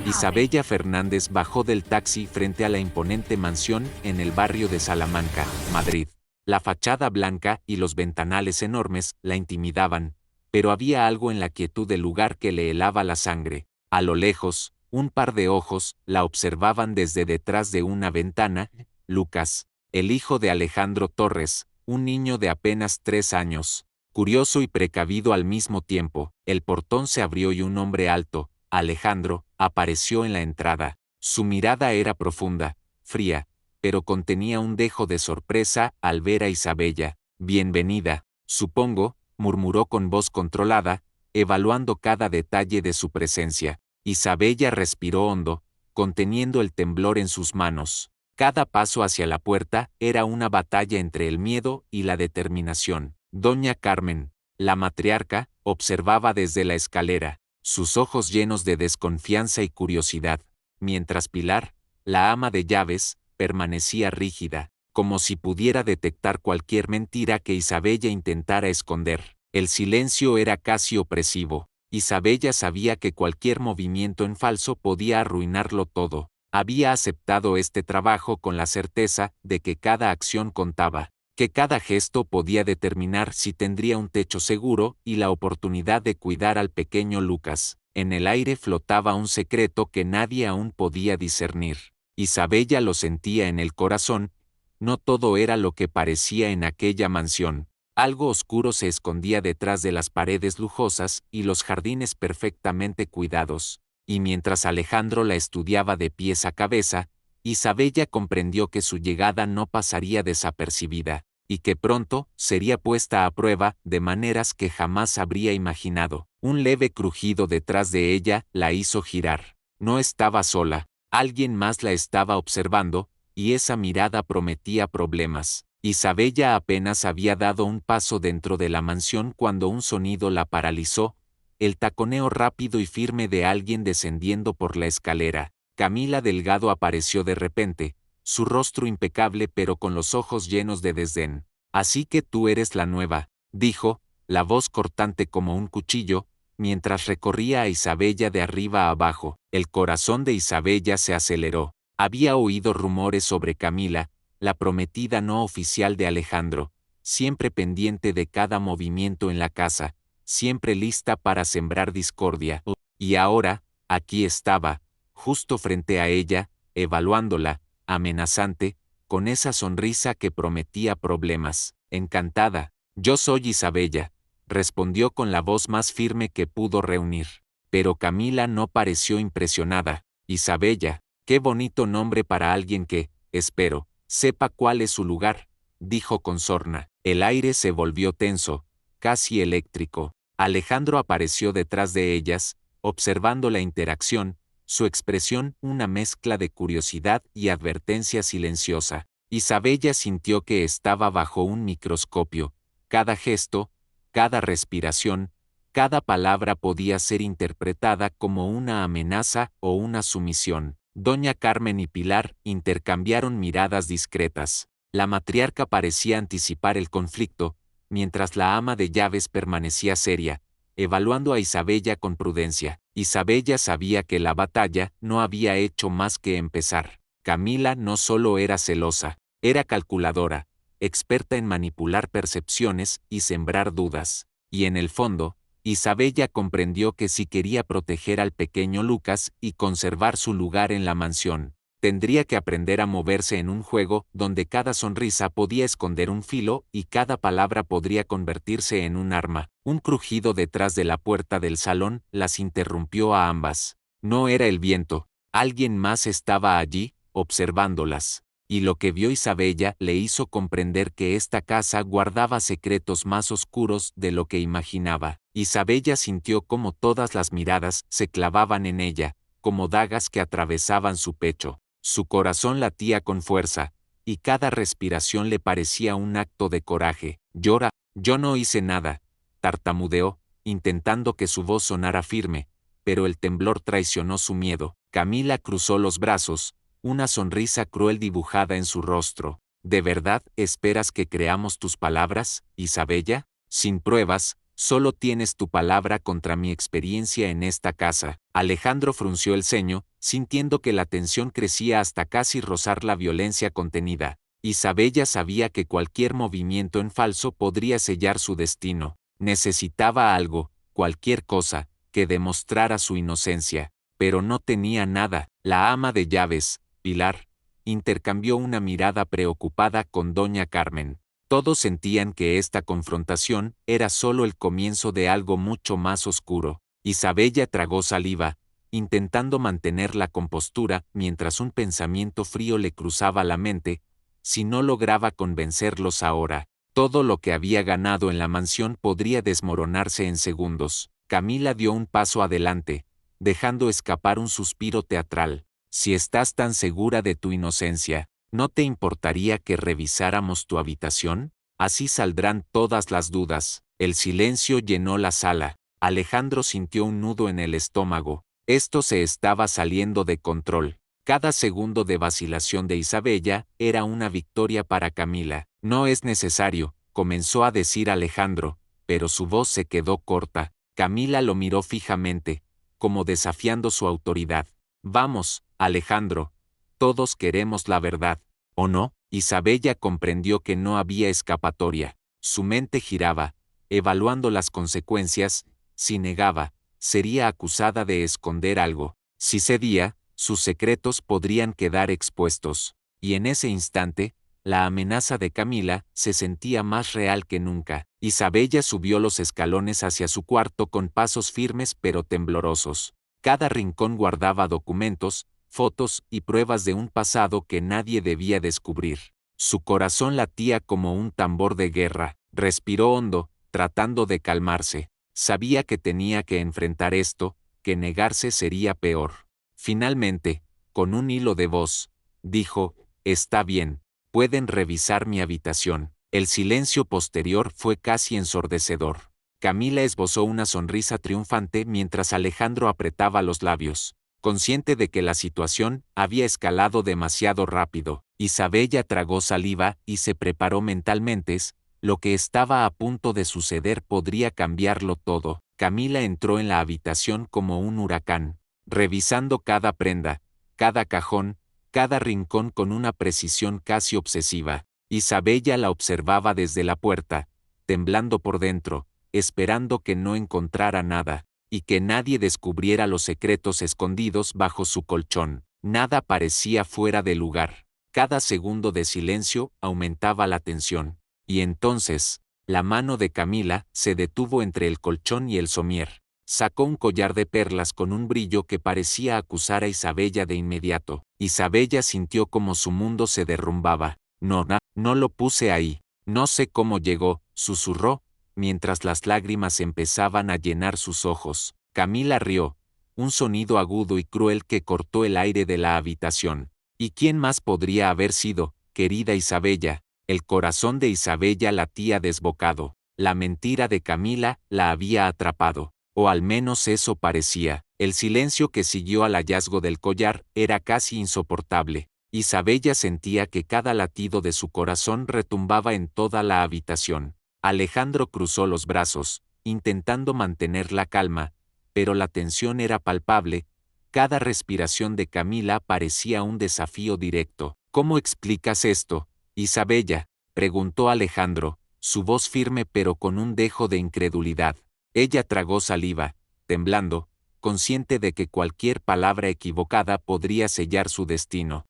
Isabella Fernández bajó del taxi frente a la imponente mansión en el barrio de Salamanca, Madrid. La fachada blanca y los ventanales enormes la intimidaban, pero había algo en la quietud del lugar que le helaba la sangre. A lo lejos, un par de ojos la observaban desde detrás de una ventana. Lucas, el hijo de Alejandro Torres, un niño de apenas 3 años. Curioso y precavido al mismo tiempo, el portón se abrió y un hombre alto, Alejandro, apareció en la entrada. Su mirada era profunda, fría, pero contenía un dejo de sorpresa al ver a Isabella. «Bienvenida, supongo», murmuró con voz controlada, evaluando cada detalle de su presencia. Isabella respiró hondo, conteniendo el temblor en sus manos. Cada paso hacia la puerta era una batalla entre el miedo y la determinación. Doña Carmen, la matriarca, observaba desde la escalera, sus ojos llenos de desconfianza y curiosidad, mientras Pilar, la ama de llaves, permanecía rígida, como si pudiera detectar cualquier mentira que Isabella intentara esconder. El silencio era casi opresivo. Isabella sabía que cualquier movimiento en falso podía arruinarlo todo. Había aceptado este trabajo con la certeza de que cada acción contaba, que cada gesto podía determinar si tendría un techo seguro y la oportunidad de cuidar al pequeño Lucas. En el aire flotaba un secreto que nadie aún podía discernir. Isabella lo sentía en el corazón. No todo era lo que parecía en aquella mansión. Algo oscuro se escondía detrás de las paredes lujosas y los jardines perfectamente cuidados. Y mientras Alejandro la estudiaba de pies a cabeza, Isabella comprendió que su llegada no pasaría desapercibida, y que pronto sería puesta a prueba de maneras que jamás habría imaginado. Un leve crujido detrás de ella la hizo girar. No estaba sola, alguien más la estaba observando, y esa mirada prometía problemas. Isabella apenas había dado un paso dentro de la mansión cuando un sonido la paralizó, el taconeo rápido y firme de alguien descendiendo por la escalera. Camila Delgado apareció de repente, su rostro impecable pero con los ojos llenos de desdén. «Así que tú eres la nueva», dijo, la voz cortante como un cuchillo, mientras recorría a Isabella de arriba a abajo. El corazón de Isabella se aceleró. Había oído rumores sobre Camila, la prometida no oficial de Alejandro, siempre pendiente de cada movimiento en la casa, siempre lista para sembrar discordia. Y ahora, aquí estaba, justo frente a ella, evaluándola, amenazante, con esa sonrisa que prometía problemas. «Encantada. Yo soy Isabella», respondió con la voz más firme que pudo reunir. Pero Camila no pareció impresionada. «Isabella, qué bonito nombre para alguien que, espero, sepa cuál es su lugar», dijo con sorna. El aire se volvió tenso, casi eléctrico. Alejandro apareció detrás de ellas, observando la interacción, su expresión una mezcla de curiosidad y advertencia silenciosa. Isabella sintió que estaba bajo un microscopio. Cada gesto, cada respiración, cada palabra podía ser interpretada como una amenaza o una sumisión. Doña Carmen y Pilar intercambiaron miradas discretas. La matriarca parecía anticipar el conflicto, mientras la ama de llaves permanecía seria, evaluando a Isabella con prudencia. Isabella sabía que la batalla no había hecho más que empezar. Camila no solo era celosa, era calculadora, experta en manipular percepciones y sembrar dudas. Y en el fondo, Isabella comprendió que si quería proteger al pequeño Lucas y conservar su lugar en la mansión, tendría que aprender a moverse en un juego donde cada sonrisa podía esconder un filo y cada palabra podría convertirse en un arma. Un crujido detrás de la puerta del salón las interrumpió a ambas. No era el viento, alguien más estaba allí, observándolas. Y lo que vio Isabella le hizo comprender que esta casa guardaba secretos más oscuros de lo que imaginaba. Isabella sintió como todas las miradas se clavaban en ella, como dagas que atravesaban su pecho. Su corazón latía con fuerza, y cada respiración le parecía un acto de coraje. «Yo no hice nada», tartamudeó, intentando que su voz sonara firme, pero el temblor traicionó su miedo. Camila cruzó los brazos, una sonrisa cruel dibujada en su rostro. «¿De verdad esperas que creamos tus palabras, Isabella? Sin pruebas, Solo tienes tu palabra contra mi experiencia en esta casa. Alejandro frunció el ceño, sintiendo que la tensión crecía hasta casi rozar la violencia contenida. Isabella sabía que cualquier movimiento en falso podría sellar su destino. Necesitaba algo, cualquier cosa, que demostrara su inocencia. Pero no tenía nada. La ama de llaves, Pilar, intercambió una mirada preocupada con doña Carmen. Todos sentían que esta confrontación era solo el comienzo de algo mucho más oscuro. Isabella tragó saliva, intentando mantener la compostura mientras un pensamiento frío le cruzaba la mente. Si no lograba convencerlos ahora, todo lo que había ganado en la mansión podría desmoronarse en segundos. Camila dio un paso adelante, dejando escapar un suspiro teatral. Si estás tan segura de tu inocencia, ¿no te importaría que revisáramos tu habitación? Así saldrán todas las dudas. El silencio llenó la sala. Alejandro sintió un nudo en el estómago. Esto se estaba saliendo de control. Cada segundo de vacilación de Isabella era una victoria para Camila. No es necesario, comenzó a decir Alejandro, pero su voz se quedó corta. Camila lo miró fijamente, como desafiando su autoridad. Vamos, Alejandro. Todos queremos la verdad, ¿o no? Isabella comprendió que no había escapatoria. Su mente giraba, evaluando las consecuencias. Si negaba, sería acusada de esconder algo. Si cedía, sus secretos podrían quedar expuestos. Y en ese instante, la amenaza de Camila se sentía más real que nunca. Isabella subió los escalones hacia su cuarto con pasos firmes pero temblorosos. Cada rincón guardaba documentos, fotos y pruebas de un pasado que nadie debía descubrir. Su corazón latía como un tambor de guerra. Respiró hondo, tratando de calmarse. Sabía que tenía que enfrentar esto, que negarse sería peor. Finalmente, con un hilo de voz, dijo, «Está bien, pueden revisar mi habitación». El silencio posterior fue casi ensordecedor. Camila esbozó una sonrisa triunfante mientras Alejandro apretaba los labios. Consciente de que la situación había escalado demasiado rápido, Isabella tragó saliva y se preparó mentalmente. Lo que estaba a punto de suceder podría cambiarlo todo. Camila entró en la habitación como un huracán, revisando cada prenda, cada cajón, cada rincón con una precisión casi obsesiva. Isabella la observaba desde la puerta, temblando por dentro, esperando que no encontrara nada, y que nadie descubriera los secretos escondidos bajo su colchón. Nada parecía fuera de lugar. Cada segundo de silencio aumentaba la tensión. Y entonces, la mano de Camila se detuvo entre el colchón y el somier. Sacó un collar de perlas con un brillo que parecía acusar a Isabella de inmediato. Isabella sintió como su mundo se derrumbaba. No lo puse ahí. No sé cómo llegó, susurró, mientras las lágrimas empezaban a llenar sus ojos. Camila rió, un sonido agudo y cruel que cortó el aire de la habitación. ¿Y quién más podría haber sido, querida Isabella? El corazón de Isabella latía desbocado. La mentira de Camila la había atrapado, o al menos eso parecía. El silencio que siguió al hallazgo del collar era casi insoportable. Isabella sentía que cada latido de su corazón retumbaba en toda la habitación. Alejandro cruzó los brazos, intentando mantener la calma, pero la tensión era palpable. Cada respiración de Camila parecía un desafío directo. ¿Cómo explicas esto, Isabella?, preguntó Alejandro, su voz firme pero con un dejo de incredulidad. Ella tragó saliva, temblando, consciente de que cualquier palabra equivocada podría sellar su destino.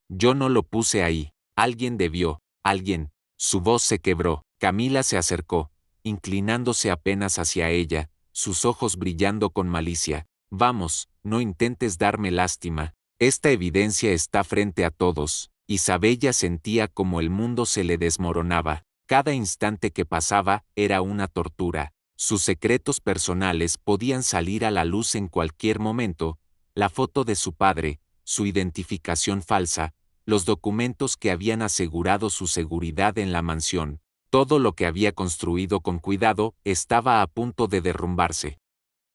Yo no lo puse ahí. Alguien debió. Alguien. Su voz se quebró. Camila se acercó, inclinándose apenas hacia ella, sus ojos brillando con malicia. Vamos, no intentes darme lástima. Esta evidencia está frente a todos. Isabella sentía como el mundo se le desmoronaba. Cada instante que pasaba era una tortura. Sus secretos personales podían salir a la luz en cualquier momento. La foto de su padre, su identificación falsa, los documentos que habían asegurado su seguridad en la mansión. Todo lo que había construido con cuidado estaba a punto de derrumbarse.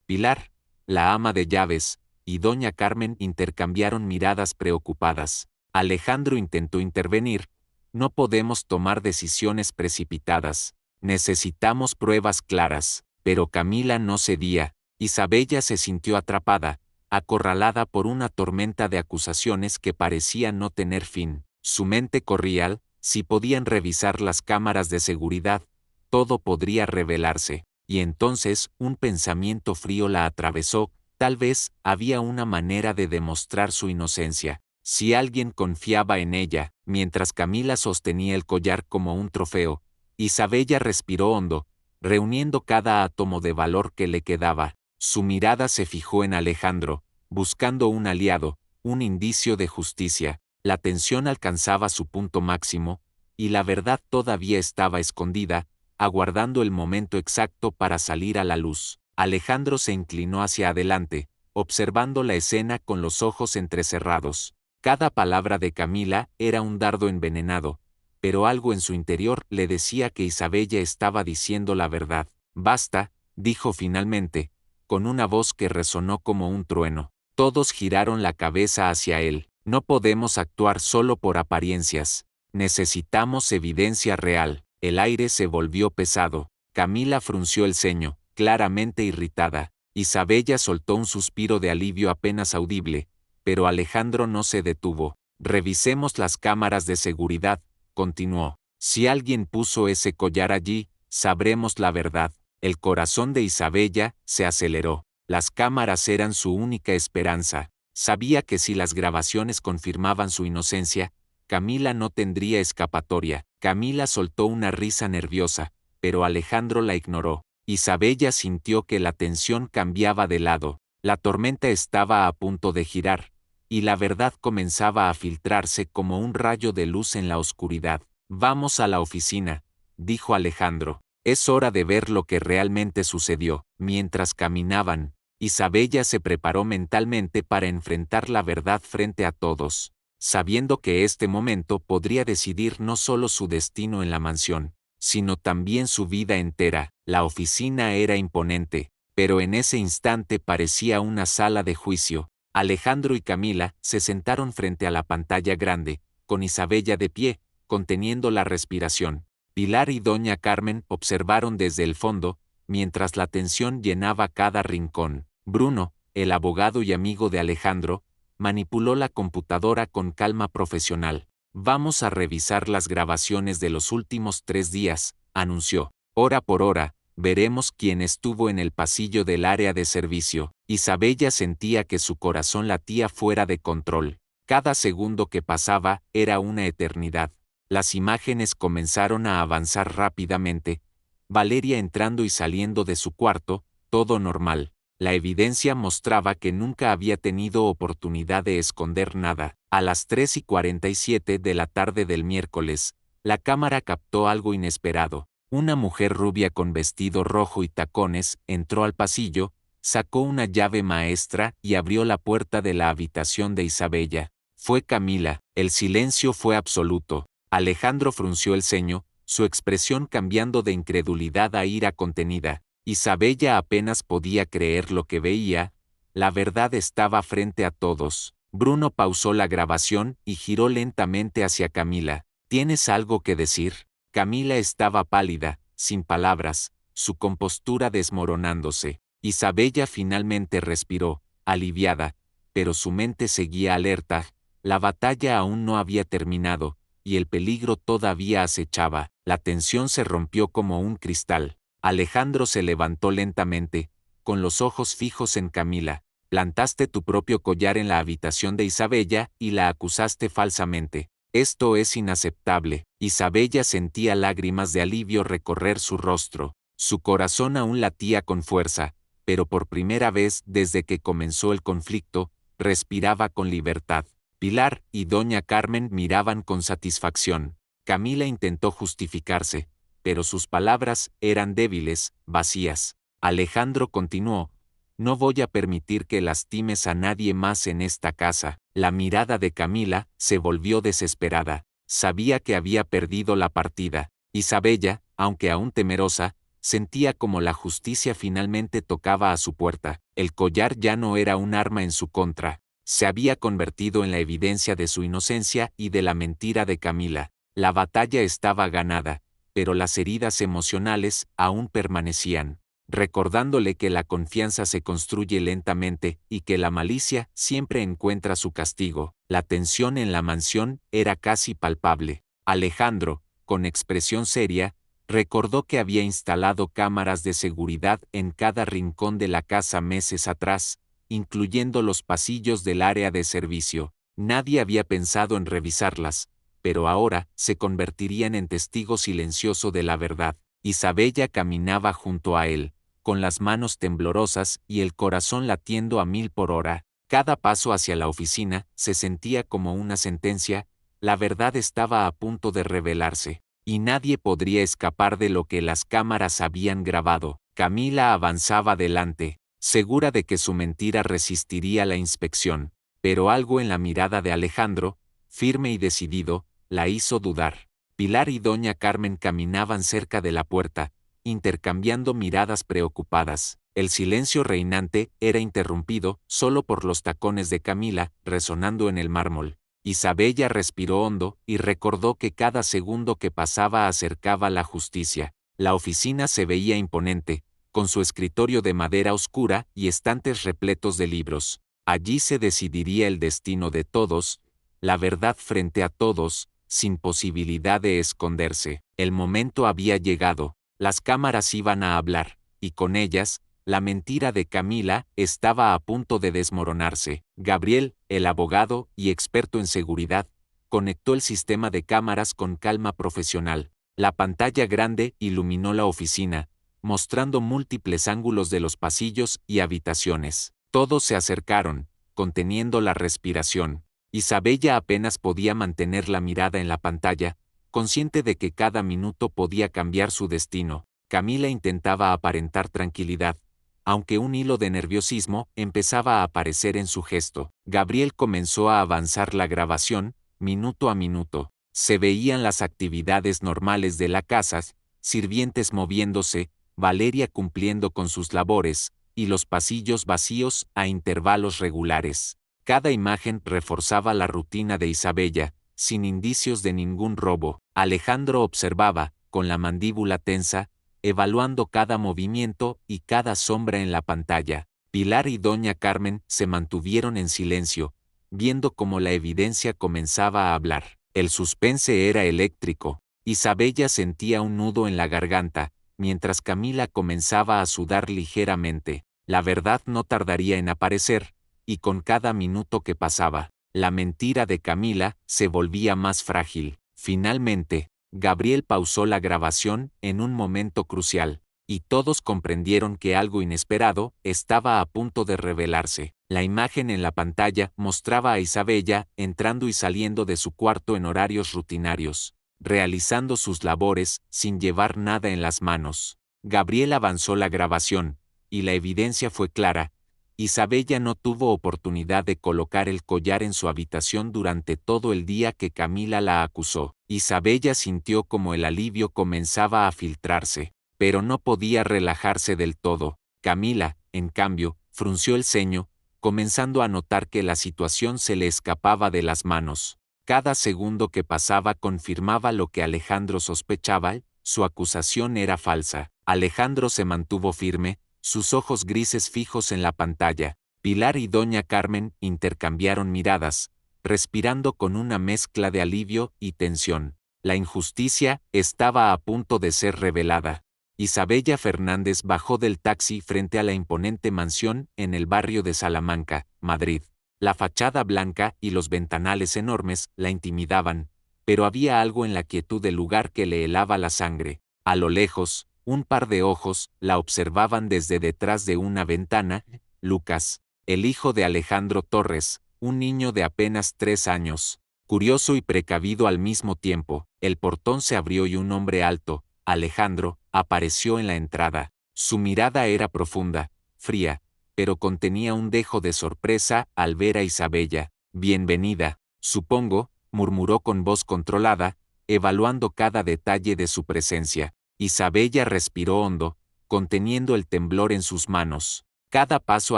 Pilar, la ama de llaves, y doña Carmen intercambiaron miradas preocupadas. Alejandro intentó intervenir. No podemos tomar decisiones precipitadas. Necesitamos pruebas claras. Pero Camila no cedía. Isabella se sintió atrapada, acorralada por una tormenta de acusaciones que parecía no tener fin. Su mente corría, si podían revisar las cámaras de seguridad, todo podría revelarse. Y entonces un pensamiento frío la atravesó, tal vez había una manera de demostrar su inocencia. Si alguien confiaba en ella, mientras Camila sostenía el collar como un trofeo, Isabella respiró hondo, reuniendo cada átomo de valor que le quedaba. Su mirada se fijó en Alejandro, buscando un aliado, un indicio de justicia. La tensión alcanzaba su punto máximo, y la verdad todavía estaba escondida, aguardando el momento exacto para salir a la luz. Alejandro se inclinó hacia adelante, observando la escena con los ojos entrecerrados. Cada palabra de Camila era un dardo envenenado, pero algo en su interior le decía que Isabella estaba diciendo la verdad. Basta, dijo finalmente, con una voz que resonó como un trueno. Todos giraron la cabeza hacia él. No podemos actuar solo por apariencias. Necesitamos evidencia real. El aire se volvió pesado. Camila frunció el ceño, claramente irritada. Isabella soltó un suspiro de alivio apenas audible, pero Alejandro no se detuvo. Revisemos las cámaras de seguridad, continuó. Si alguien puso ese collar allí, sabremos la verdad. El corazón de Isabella se aceleró. Las cámaras eran su única esperanza. Sabía que si las grabaciones confirmaban su inocencia, Camila no tendría escapatoria. Camila soltó una risa nerviosa, pero Alejandro la ignoró. Isabella sintió que la tensión cambiaba de lado. La tormenta estaba a punto de girar, y la verdad comenzaba a filtrarse como un rayo de luz en la oscuridad. Vamos a la oficina, dijo Alejandro. Es hora de ver lo que realmente sucedió. Mientras caminaban, Isabella se preparó mentalmente para enfrentar la verdad frente a todos, sabiendo que este momento podría decidir no solo su destino en la mansión, sino también su vida entera. La oficina era imponente, pero en ese instante parecía una sala de juicio. Alejandro y Camila se sentaron frente a la pantalla grande, con Isabella de pie, conteniendo la respiración. Pilar y doña Carmen observaron desde el fondo, mientras la tensión llenaba cada rincón. Bruno, el abogado y amigo de Alejandro, manipuló la computadora con calma profesional. Vamos a revisar las grabaciones de los últimos 3 días, anunció. Hora por hora, veremos quién estuvo en el pasillo del área de servicio. Isabella sentía que su corazón latía fuera de control. Cada segundo que pasaba era una eternidad. Las imágenes comenzaron a avanzar rápidamente. Valeria entrando y saliendo de su cuarto, todo normal. La evidencia mostraba que nunca había tenido oportunidad de esconder nada. A las 3:47 de la tarde del miércoles, la cámara captó algo inesperado. Una mujer rubia con vestido rojo y tacones entró al pasillo, sacó una llave maestra y abrió la puerta de la habitación de Isabella. Fue Camila. El silencio fue absoluto. Alejandro frunció el ceño, su expresión cambiando de incredulidad a ira contenida. Isabella apenas podía creer lo que veía. La verdad estaba frente a todos. Bruno pausó la grabación y giró lentamente hacia Camila. ¿Tienes algo que decir? Camila estaba pálida, sin palabras, su compostura desmoronándose. Isabella finalmente respiró, aliviada, pero su mente seguía alerta. La batalla aún no había terminado, y el peligro todavía acechaba. La tensión se rompió como un cristal. Alejandro se levantó lentamente, con los ojos fijos en Camila. Plantaste tu propio collar en la habitación de Isabella y la acusaste falsamente. Esto es inaceptable. Isabella sentía lágrimas de alivio recorrer su rostro. Su corazón aún latía con fuerza, pero por primera vez desde que comenzó el conflicto, respiraba con libertad. Pilar y doña Carmen miraban con satisfacción. Camila intentó justificarse, pero sus palabras eran débiles, vacías. Alejandro continuó: no voy a permitir que lastimes a nadie más en esta casa. La mirada de Camila se volvió desesperada. Sabía que había perdido la partida. Isabella, aunque aún temerosa, sentía como la justicia finalmente tocaba a su puerta. El collar ya no era un arma en su contra. Se había convertido en la evidencia de su inocencia y de la mentira de Camila. La batalla estaba ganada, pero las heridas emocionales aún permanecían, recordándole que la confianza se construye lentamente y que la malicia siempre encuentra su castigo. La tensión en la mansión era casi palpable. Alejandro, con expresión seria, recordó que había instalado cámaras de seguridad en cada rincón de la casa meses atrás, incluyendo los pasillos del área de servicio. Nadie había pensado en revisarlas, pero ahora se convertirían en testigo silencioso de la verdad. Isabella caminaba junto a él, con las manos temblorosas y el corazón latiendo a 1000 por hora. Cada paso hacia la oficina se sentía como una sentencia. La verdad estaba a punto de revelarse, y nadie podría escapar de lo que las cámaras habían grabado. Camila avanzaba adelante, segura de que su mentira resistiría la inspección, pero algo en la mirada de Alejandro, firme y decidido, la hizo dudar. Pilar y doña Carmen caminaban cerca de la puerta, intercambiando miradas preocupadas. El silencio reinante era interrumpido solo por los tacones de Camila resonando en el mármol. Isabella respiró hondo y recordó que cada segundo que pasaba acercaba la justicia. La oficina se veía imponente, con su escritorio de madera oscura y estantes repletos de libros. Allí se decidiría el destino de todos, la verdad frente a todos, sin posibilidad de esconderse. El momento había llegado, las cámaras iban a hablar, y con ellas, la mentira de Camila estaba a punto de desmoronarse. Gabriel, el abogado y experto en seguridad, conectó el sistema de cámaras con calma profesional. La pantalla grande iluminó la oficina, mostrando múltiples ángulos de los pasillos y habitaciones. Todos se acercaron, conteniendo la respiración. Isabella apenas podía mantener la mirada en la pantalla, consciente de que cada minuto podía cambiar su destino. Camila intentaba aparentar tranquilidad, aunque un hilo de nerviosismo empezaba a aparecer en su gesto. Gabriel comenzó a avanzar la grabación, minuto a minuto. Se veían las actividades normales de la casa, sirvientes moviéndose, Valeria cumpliendo con sus labores, y los pasillos vacíos a intervalos regulares. Cada imagen reforzaba la rutina de Isabella, sin indicios de ningún robo. Alejandro observaba, con la mandíbula tensa, evaluando cada movimiento y cada sombra en la pantalla. Pilar y doña Carmen se mantuvieron en silencio, viendo cómo la evidencia comenzaba a hablar. El suspense era eléctrico. Isabella sentía un nudo en la garganta, mientras Camila comenzaba a sudar ligeramente. La verdad no tardaría en aparecer, y con cada minuto que pasaba, la mentira de Camila se volvía más frágil. Finalmente, Gabriel pausó la grabación en un momento crucial, y todos comprendieron que algo inesperado estaba a punto de revelarse. La imagen en la pantalla mostraba a Isabella entrando y saliendo de su cuarto en horarios rutinarios, realizando sus labores sin llevar nada en las manos. Gabriel avanzó la grabación, y la evidencia fue clara. Isabella no tuvo oportunidad de colocar el collar en su habitación durante todo el día que Camila la acusó. Isabella sintió como el alivio comenzaba a filtrarse, pero no podía relajarse del todo. Camila, en cambio, frunció el ceño, comenzando a notar que la situación se le escapaba de las manos. Cada segundo que pasaba confirmaba lo que Alejandro sospechaba, su acusación era falsa. Alejandro se mantuvo firme, sus ojos grises fijos en la pantalla. Pilar y doña Carmen intercambiaron miradas, respirando con una mezcla de alivio y tensión. La injusticia estaba a punto de ser revelada. Isabella Fernández bajó del taxi frente a la imponente mansión en el barrio de Salamanca, Madrid. La fachada blanca y los ventanales enormes la intimidaban, pero había algo en la quietud del lugar que le helaba la sangre. A lo lejos, un par de ojos la observaban desde detrás de una ventana. Lucas, el hijo de Alejandro Torres, un niño de apenas 3 años. Curioso y precavido al mismo tiempo, el portón se abrió y un hombre alto, Alejandro, apareció en la entrada. Su mirada era profunda, fría, pero contenía un dejo de sorpresa al ver a Isabella. «Bienvenida, supongo», murmuró con voz controlada, evaluando cada detalle de su presencia. Isabella respiró hondo, conteniendo el temblor en sus manos. Cada paso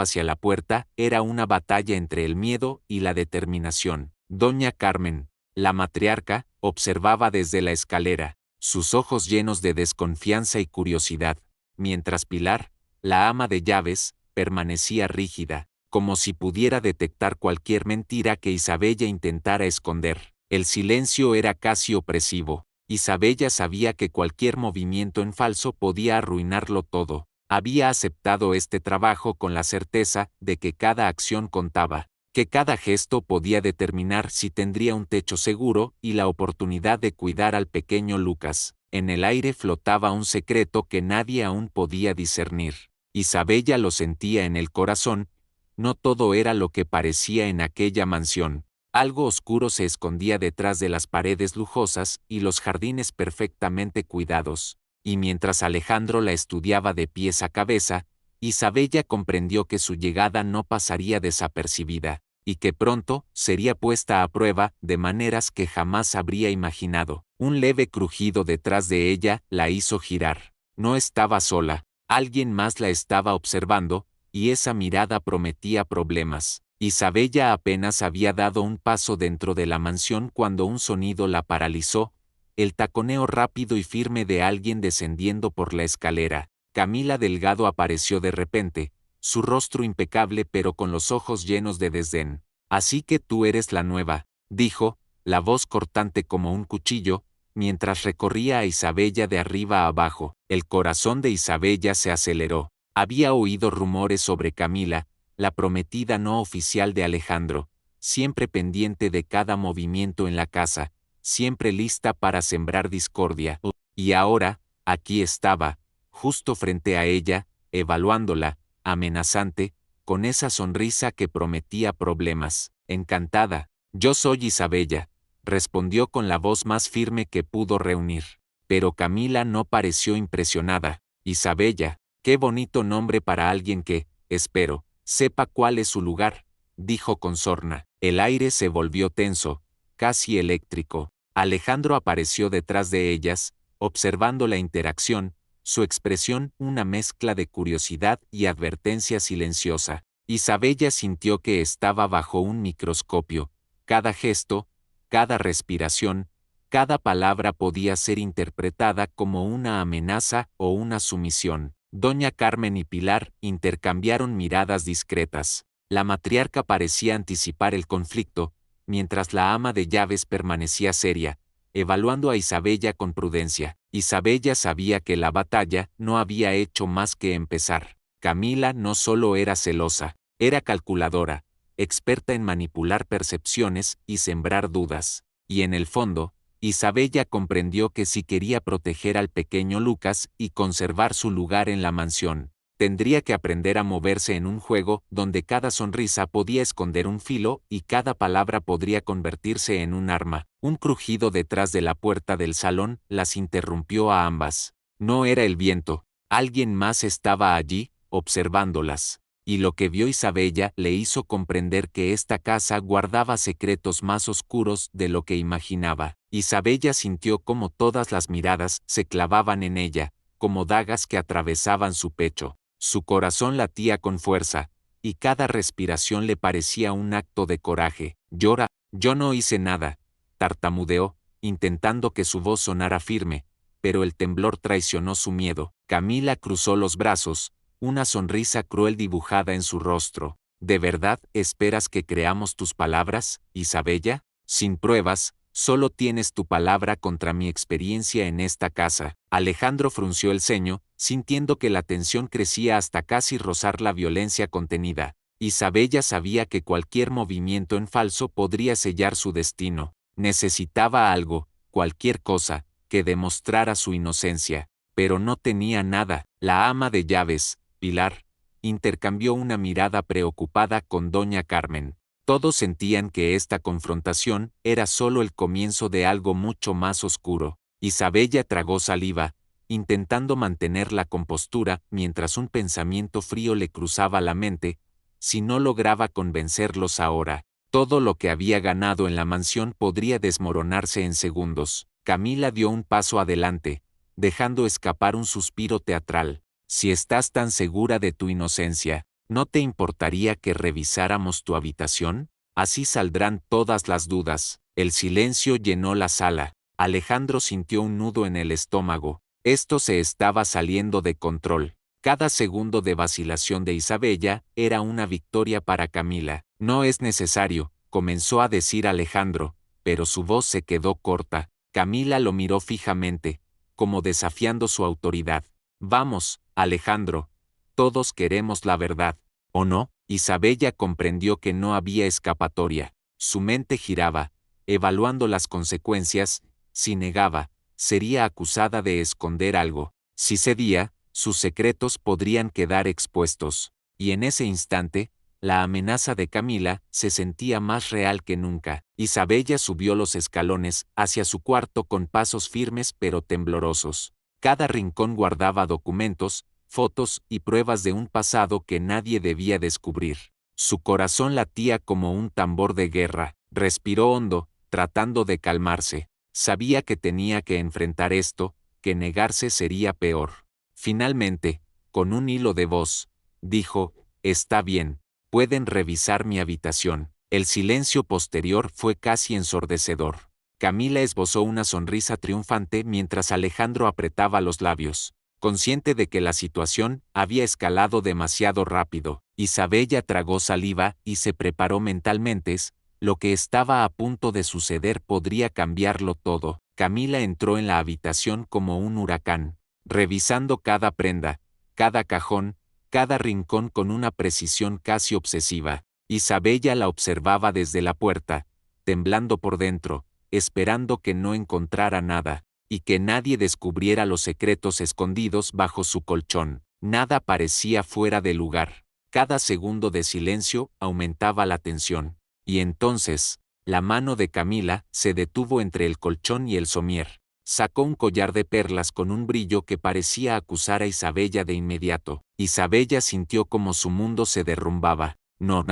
hacia la puerta era una batalla entre el miedo y la determinación. Doña Carmen, la matriarca, observaba desde la escalera. sus ojos llenos de desconfianza y curiosidad, mientras Pilar, la ama de llaves, permanecía rígida, como si pudiera detectar cualquier mentira que Isabella intentara esconder. El silencio era casi opresivo. Isabella sabía que cualquier movimiento en falso podía arruinarlo todo. Había aceptado este trabajo con la certeza de que cada acción contaba, que cada gesto podía determinar si tendría un techo seguro y la oportunidad de cuidar al pequeño Lucas. En el aire flotaba un secreto que nadie aún podía discernir. Isabella lo sentía en el corazón. No todo era lo que parecía en aquella mansión. Algo oscuro se escondía detrás de las paredes lujosas y los jardines perfectamente cuidados. Y mientras Alejandro la estudiaba de pies a cabeza, Isabella comprendió que su llegada no pasaría desapercibida, y que pronto sería puesta a prueba de maneras que jamás habría imaginado. Un leve crujido detrás de ella la hizo girar. No estaba sola, alguien más la estaba observando, y esa mirada prometía problemas. Isabella apenas había dado un paso dentro de la mansión cuando un sonido la paralizó, el taconeo rápido y firme de alguien descendiendo por la escalera. Camila Delgado apareció de repente, su rostro impecable pero con los ojos llenos de desdén. «Así que tú eres la nueva», dijo, la voz cortante como un cuchillo, mientras recorría a Isabella de arriba a abajo. El corazón de Isabella se aceleró. Había oído rumores sobre Camila, la prometida no oficial de Alejandro, siempre pendiente de cada movimiento en la casa, siempre lista para sembrar discordia. Y ahora, aquí estaba, justo frente a ella, evaluándola, amenazante, con esa sonrisa que prometía problemas. Encantada. «Yo soy Isabella», respondió con la voz más firme que pudo reunir. Pero Camila no pareció impresionada. «Isabella, qué bonito nombre para alguien que, espero, sepa cuál es su lugar», dijo con sorna. El aire se volvió tenso, casi eléctrico. Alejandro apareció detrás de ellas, observando la interacción, su expresión una mezcla de curiosidad y advertencia silenciosa. Isabella sintió que estaba bajo un microscopio. Cada gesto, cada respiración, cada palabra podía ser interpretada como una amenaza o una sumisión. Doña Carmen y Pilar intercambiaron miradas discretas. La matriarca parecía anticipar el conflicto, mientras la ama de llaves permanecía seria, evaluando a Isabella con prudencia. Isabella sabía que la batalla no había hecho más que empezar. Camila no solo era celosa, era calculadora, experta en manipular percepciones y sembrar dudas. Y en el fondo, Isabella comprendió que si quería proteger al pequeño Lucas y conservar su lugar en la mansión, tendría que aprender a moverse en un juego donde cada sonrisa podía esconder un filo y cada palabra podría convertirse en un arma. Un crujido detrás de la puerta del salón las interrumpió a ambas. No era el viento, alguien más estaba allí, observándolas. Y lo que vio Isabella le hizo comprender que esta casa guardaba secretos más oscuros de lo que imaginaba. Isabella sintió como todas las miradas se clavaban en ella, como dagas que atravesaban su pecho. Su corazón latía con fuerza, y cada respiración le parecía un acto de coraje. «Yo no hice nada», tartamudeó, intentando que su voz sonara firme, pero el temblor traicionó su miedo. Camila cruzó los brazos, una sonrisa cruel dibujada en su rostro. «¿De verdad esperas que creamos tus palabras, Isabella? Sin pruebas, solo tienes tu palabra contra mi experiencia en esta casa». Alejandro frunció el ceño, sintiendo que la tensión crecía hasta casi rozar la violencia contenida. Isabella sabía que cualquier movimiento en falso podría sellar su destino. Necesitaba algo, cualquier cosa, que demostrara su inocencia. Pero no tenía nada. La ama de llaves, Pilar, intercambió una mirada preocupada con doña Carmen. Todos sentían que esta confrontación era solo el comienzo de algo mucho más oscuro. Isabella tragó saliva, intentando mantener la compostura mientras un pensamiento frío le cruzaba la mente. Si no lograba convencerlos ahora, todo lo que había ganado en la mansión podría desmoronarse en segundos. Camila dio un paso adelante, dejando escapar un suspiro teatral. «Si estás tan segura de tu inocencia, ¿no te importaría que revisáramos tu habitación? Así saldrán todas las dudas». El silencio llenó la sala. Alejandro sintió un nudo en el estómago. Esto se estaba saliendo de control. Cada segundo de vacilación de Isabella era una victoria para Camila. No es necesario, comenzó a decir Alejandro, pero su voz se quedó corta. Camila lo miró fijamente, como desafiando su autoridad. Vamos, Alejandro, todos queremos la verdad, ¿o no? Isabella comprendió que no había escapatoria. Su mente giraba, evaluando las consecuencias. Si negaba, sería acusada de esconder algo. Si cedía, sus secretos podrían quedar expuestos. Y en ese instante, la amenaza de Camila se sentía más real que nunca. Isabella subió los escalones hacia su cuarto con pasos firmes pero temblorosos. Cada rincón guardaba documentos, fotos y pruebas de un pasado que nadie debía descubrir. Su corazón latía como un tambor de guerra. Respiró hondo, tratando de calmarse. Sabía que tenía que enfrentar esto, que negarse sería peor. Finalmente, con un hilo de voz, dijo, «Está bien, pueden revisar mi habitación». El silencio posterior fue casi ensordecedor. Camila esbozó una sonrisa triunfante mientras Alejandro apretaba los labios. Consciente de que la situación había escalado demasiado rápido, Isabella tragó saliva y se preparó mentalmente. Lo que estaba a punto de suceder podría cambiarlo todo. Camila entró en la habitación como un huracán, revisando cada prenda, cada cajón, cada rincón con una precisión casi obsesiva. Isabella la observaba desde la puerta, temblando por dentro, esperando que no encontrara nada, y que nadie descubriera los secretos escondidos bajo su colchón. Nada parecía fuera de lugar. Cada segundo de silencio aumentaba la tensión. Y entonces, la mano de Camila se detuvo entre el colchón y el somier. Sacó un collar de perlas con un brillo que parecía acusar a Isabella de inmediato. Isabella sintió como su mundo se derrumbaba. No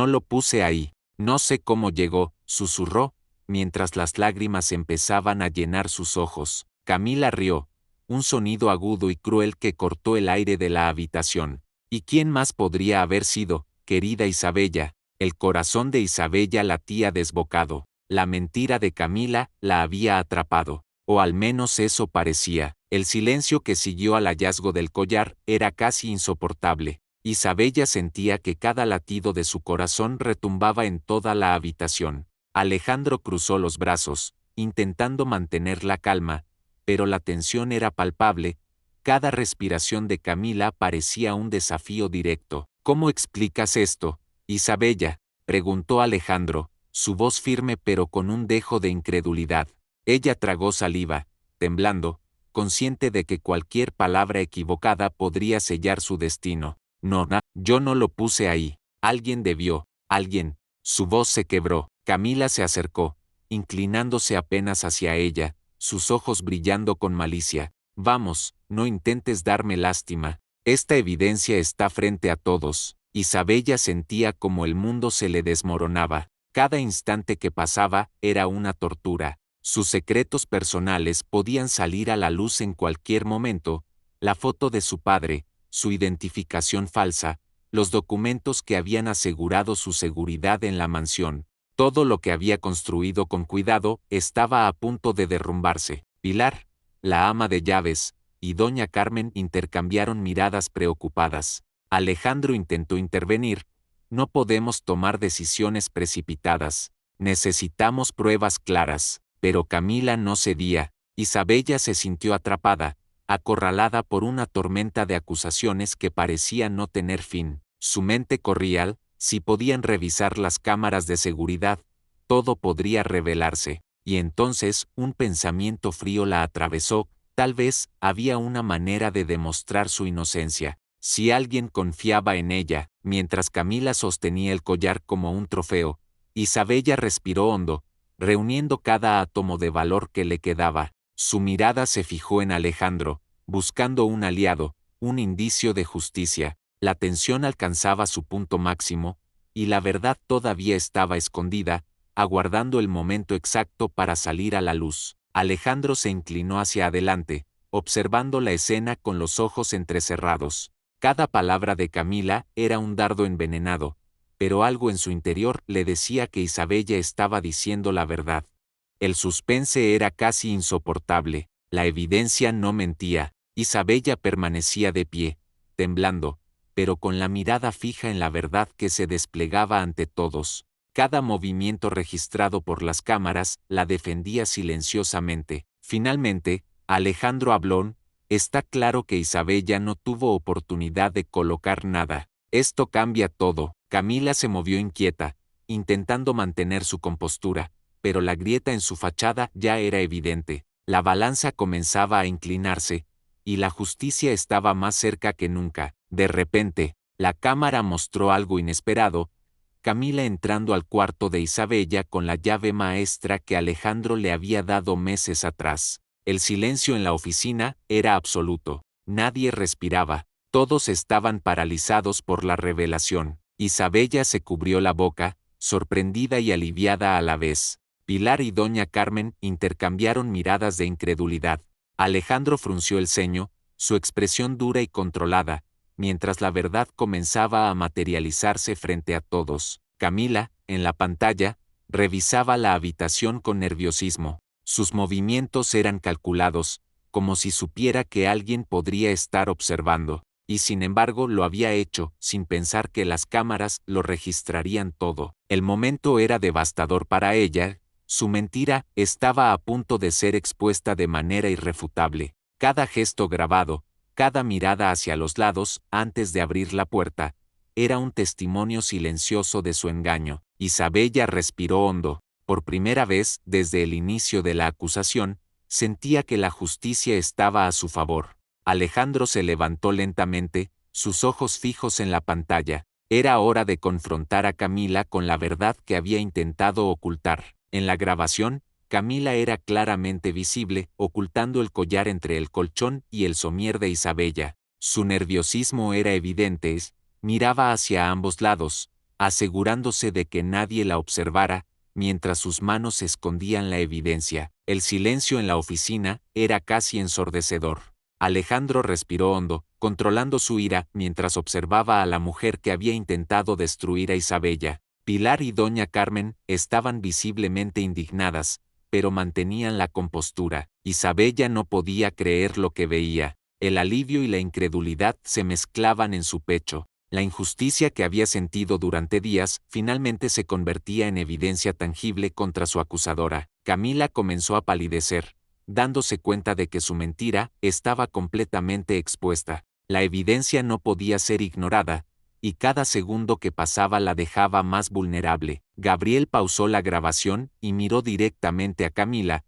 lo puse ahí. No sé cómo llegó, susurró, mientras las lágrimas empezaban a llenar sus ojos. Camila rió, un sonido agudo y cruel que cortó el aire de la habitación. ¿Y quién más podría haber sido, querida Isabella? El corazón de Isabella latía desbocado. La mentira de Camila la había atrapado. O al menos eso parecía. El silencio que siguió al hallazgo del collar era casi insoportable. Isabella sentía que cada latido de su corazón retumbaba en toda la habitación. Alejandro cruzó los brazos, intentando mantener la calma, pero la tensión era palpable. Cada respiración de Camila parecía un desafío directo. ¿Cómo explicas esto, Isabella?, preguntó Alejandro, su voz firme pero con un dejo de incredulidad. Ella tragó saliva, temblando, consciente de que cualquier palabra equivocada podría sellar su destino. Yo no lo puse ahí. Alguien debió. Alguien. Su voz se quebró. Camila se acercó, inclinándose apenas hacia ella, sus ojos brillando con malicia. Vamos, no intentes darme lástima. Esta evidencia está frente a todos. Isabella sentía como el mundo se le desmoronaba. Cada instante que pasaba era una tortura. Sus secretos personales podían salir a la luz en cualquier momento. La foto de su padre, su identificación falsa, los documentos que habían asegurado su seguridad en la mansión. Todo lo que había construido con cuidado estaba a punto de derrumbarse. Pilar, la ama de llaves, y doña Carmen intercambiaron miradas preocupadas. Alejandro intentó intervenir. No podemos tomar decisiones precipitadas. Necesitamos pruebas claras. Pero Camila no cedía. Isabella se sintió atrapada, acorralada por una tormenta de acusaciones que parecía no tener fin. Su mente corría. Si podían revisar las cámaras de seguridad, todo podría revelarse. Y entonces un pensamiento frío la atravesó. Tal vez había una manera de demostrar su inocencia. Si alguien confiaba en ella. Mientras Camila sostenía el collar como un trofeo, Isabella respiró hondo, reuniendo cada átomo de valor que le quedaba. Su mirada se fijó en Alejandro, buscando un aliado, un indicio de justicia. La tensión alcanzaba su punto máximo, y la verdad todavía estaba escondida, aguardando el momento exacto para salir a la luz. Alejandro se inclinó hacia adelante, observando la escena con los ojos entrecerrados. Cada palabra de Camila era un dardo envenenado, pero algo en su interior le decía que Isabella estaba diciendo la verdad. El suspense era casi insoportable, la evidencia no mentía. Isabella permanecía de pie, temblando, pero con la mirada fija en la verdad que se desplegaba ante todos. Cada movimiento registrado por las cámaras la defendía silenciosamente. Finalmente, Alejandro habló: está claro que Isabella no tuvo oportunidad de colocar nada. Esto cambia todo. Camila se movió inquieta, intentando mantener su compostura, pero la grieta en su fachada ya era evidente. La balanza comenzaba a inclinarse, y la justicia estaba más cerca que nunca. De repente, la cámara mostró algo inesperado: Camila entrando al cuarto de Isabella con la llave maestra que Alejandro le había dado meses atrás. El silencio en la oficina era absoluto. Nadie respiraba. Todos estaban paralizados por la revelación. Isabella se cubrió la boca, sorprendida y aliviada a la vez. Pilar y doña Carmen intercambiaron miradas de incredulidad. Alejandro frunció el ceño, su expresión dura y controlada, mientras la verdad comenzaba a materializarse frente a todos. Camila, en la pantalla, revisaba la habitación con nerviosismo. Sus movimientos eran calculados, como si supiera que alguien podría estar observando, y sin embargo lo había hecho, sin pensar que las cámaras lo registrarían todo. El momento era devastador para ella. Su mentira estaba a punto de ser expuesta de manera irrefutable. Cada gesto grabado, cada mirada hacia los lados antes de abrir la puerta, era un testimonio silencioso de su engaño. Isabella respiró hondo. Por primera vez desde el inicio de la acusación, sentía que la justicia estaba a su favor. Alejandro se levantó lentamente, sus ojos fijos en la pantalla. Era hora de confrontar a Camila con la verdad que había intentado ocultar. En la grabación, Camila era claramente visible, ocultando el collar entre el colchón y el somier de Isabella. Su nerviosismo era evidente, miraba hacia ambos lados, asegurándose de que nadie la observara, mientras sus manos escondían la evidencia. El silencio en la oficina era casi ensordecedor. Alejandro respiró hondo, controlando su ira mientras observaba a la mujer que había intentado destruir a Isabella. Pilar y doña Carmen estaban visiblemente indignadas, pero mantenían la compostura. Isabella no podía creer lo que veía. El alivio y la incredulidad se mezclaban en su pecho. La injusticia que había sentido durante días finalmente se convertía en evidencia tangible contra su acusadora. Camila comenzó a palidecer, dándose cuenta de que su mentira estaba completamente expuesta. La evidencia no podía ser ignorada, y cada segundo que pasaba la dejaba más vulnerable. Gabriel pausó la grabación y miró directamente a Camila.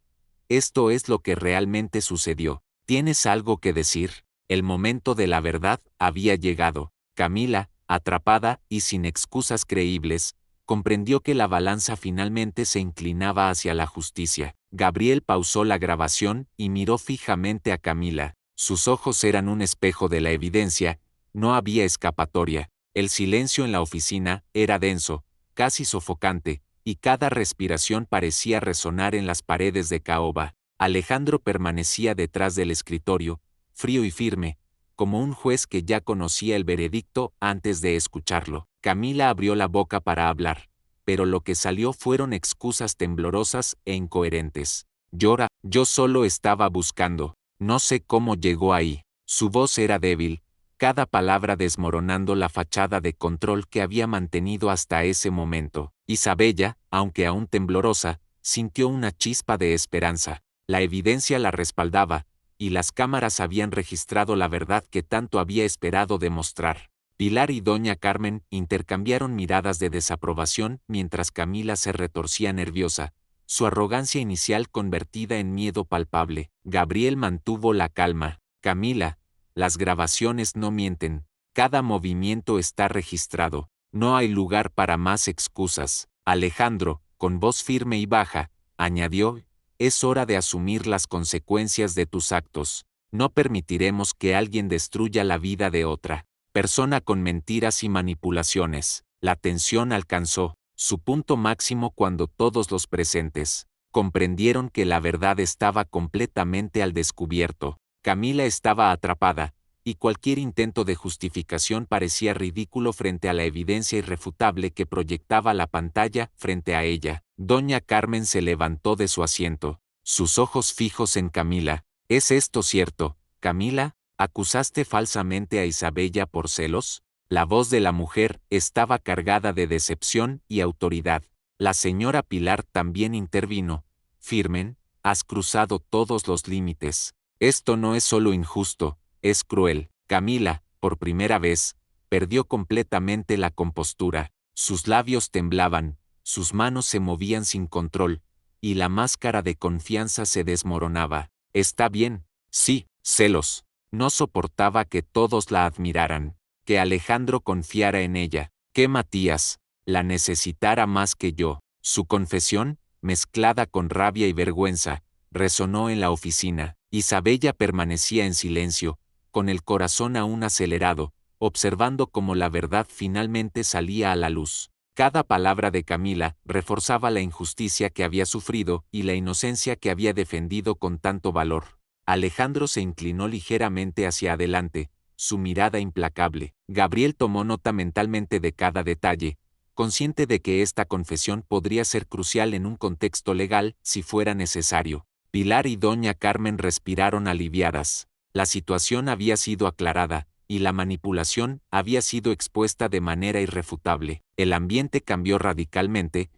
Esto es lo que realmente sucedió. ¿Tienes algo que decir? El momento de la verdad había llegado. Camila, atrapada y sin excusas creíbles, comprendió que la balanza finalmente se inclinaba hacia la justicia. Gabriel pausó la grabación y miró fijamente a Camila. Sus ojos eran un espejo de la evidencia, no había escapatoria. El silencio en la oficina era denso, casi sofocante, y cada respiración parecía resonar en las paredes de caoba. Alejandro permanecía detrás del escritorio, frío y firme, como un juez que ya conocía el veredicto antes de escucharlo. Camila abrió la boca para hablar, pero lo que salió fueron excusas temblorosas e incoherentes. Yo solo estaba buscando. No sé cómo llegó ahí. Su voz era débil, cada palabra desmoronando la fachada de control que había mantenido hasta ese momento. Isabella, aunque aún temblorosa, sintió una chispa de esperanza. La evidencia la respaldaba, y las cámaras habían registrado la verdad que tanto había esperado demostrar. Pilar y doña Carmen intercambiaron miradas de desaprobación mientras Camila se retorcía nerviosa, su arrogancia inicial convertida en miedo palpable. Gabriel mantuvo la calma. Camila, las grabaciones no mienten, cada movimiento está registrado, no hay lugar para más excusas. Alejandro, con voz firme y baja, añadió: es hora de asumir las consecuencias de tus actos. No permitiremos que alguien destruya la vida de otra persona con mentiras y manipulaciones. La tensión alcanzó su punto máximo cuando todos los presentes comprendieron que la verdad estaba completamente al descubierto. Camila estaba atrapada, y cualquier intento de justificación parecía ridículo frente a la evidencia irrefutable que proyectaba la pantalla frente a ella. Doña Carmen se levantó de su asiento, sus ojos fijos en Camila. ¿Es esto cierto, Camila? ¿Acusaste falsamente a Isabella por celos? La voz de la mujer estaba cargada de decepción y autoridad. La señora Pilar también intervino. Firmen, has cruzado todos los límites. Esto no es solo injusto, es cruel. Camila, por primera vez, perdió completamente la compostura. Sus labios temblaban, sus manos se movían sin control, y la máscara de confianza se desmoronaba. Está bien, sí, celos. No soportaba que todos la admiraran, que Alejandro confiara en ella, que Matías la necesitara más que yo. Su confesión, mezclada con rabia y vergüenza, resonó en la oficina. Isabella permanecía en silencio, con el corazón aún acelerado, observando cómo la verdad finalmente salía a la luz. Cada palabra de Camila reforzaba la injusticia que había sufrido y la inocencia que había defendido con tanto valor. Alejandro se inclinó ligeramente hacia adelante, su mirada implacable. Gabriel tomó nota mentalmente de cada detalle, consciente de que esta confesión podría ser crucial en un contexto legal si fuera necesario. Pilar y doña Carmen respiraron aliviadas. La situación había sido aclarada, y la manipulación había sido expuesta de manera irrefutable. El ambiente cambió radicalmente.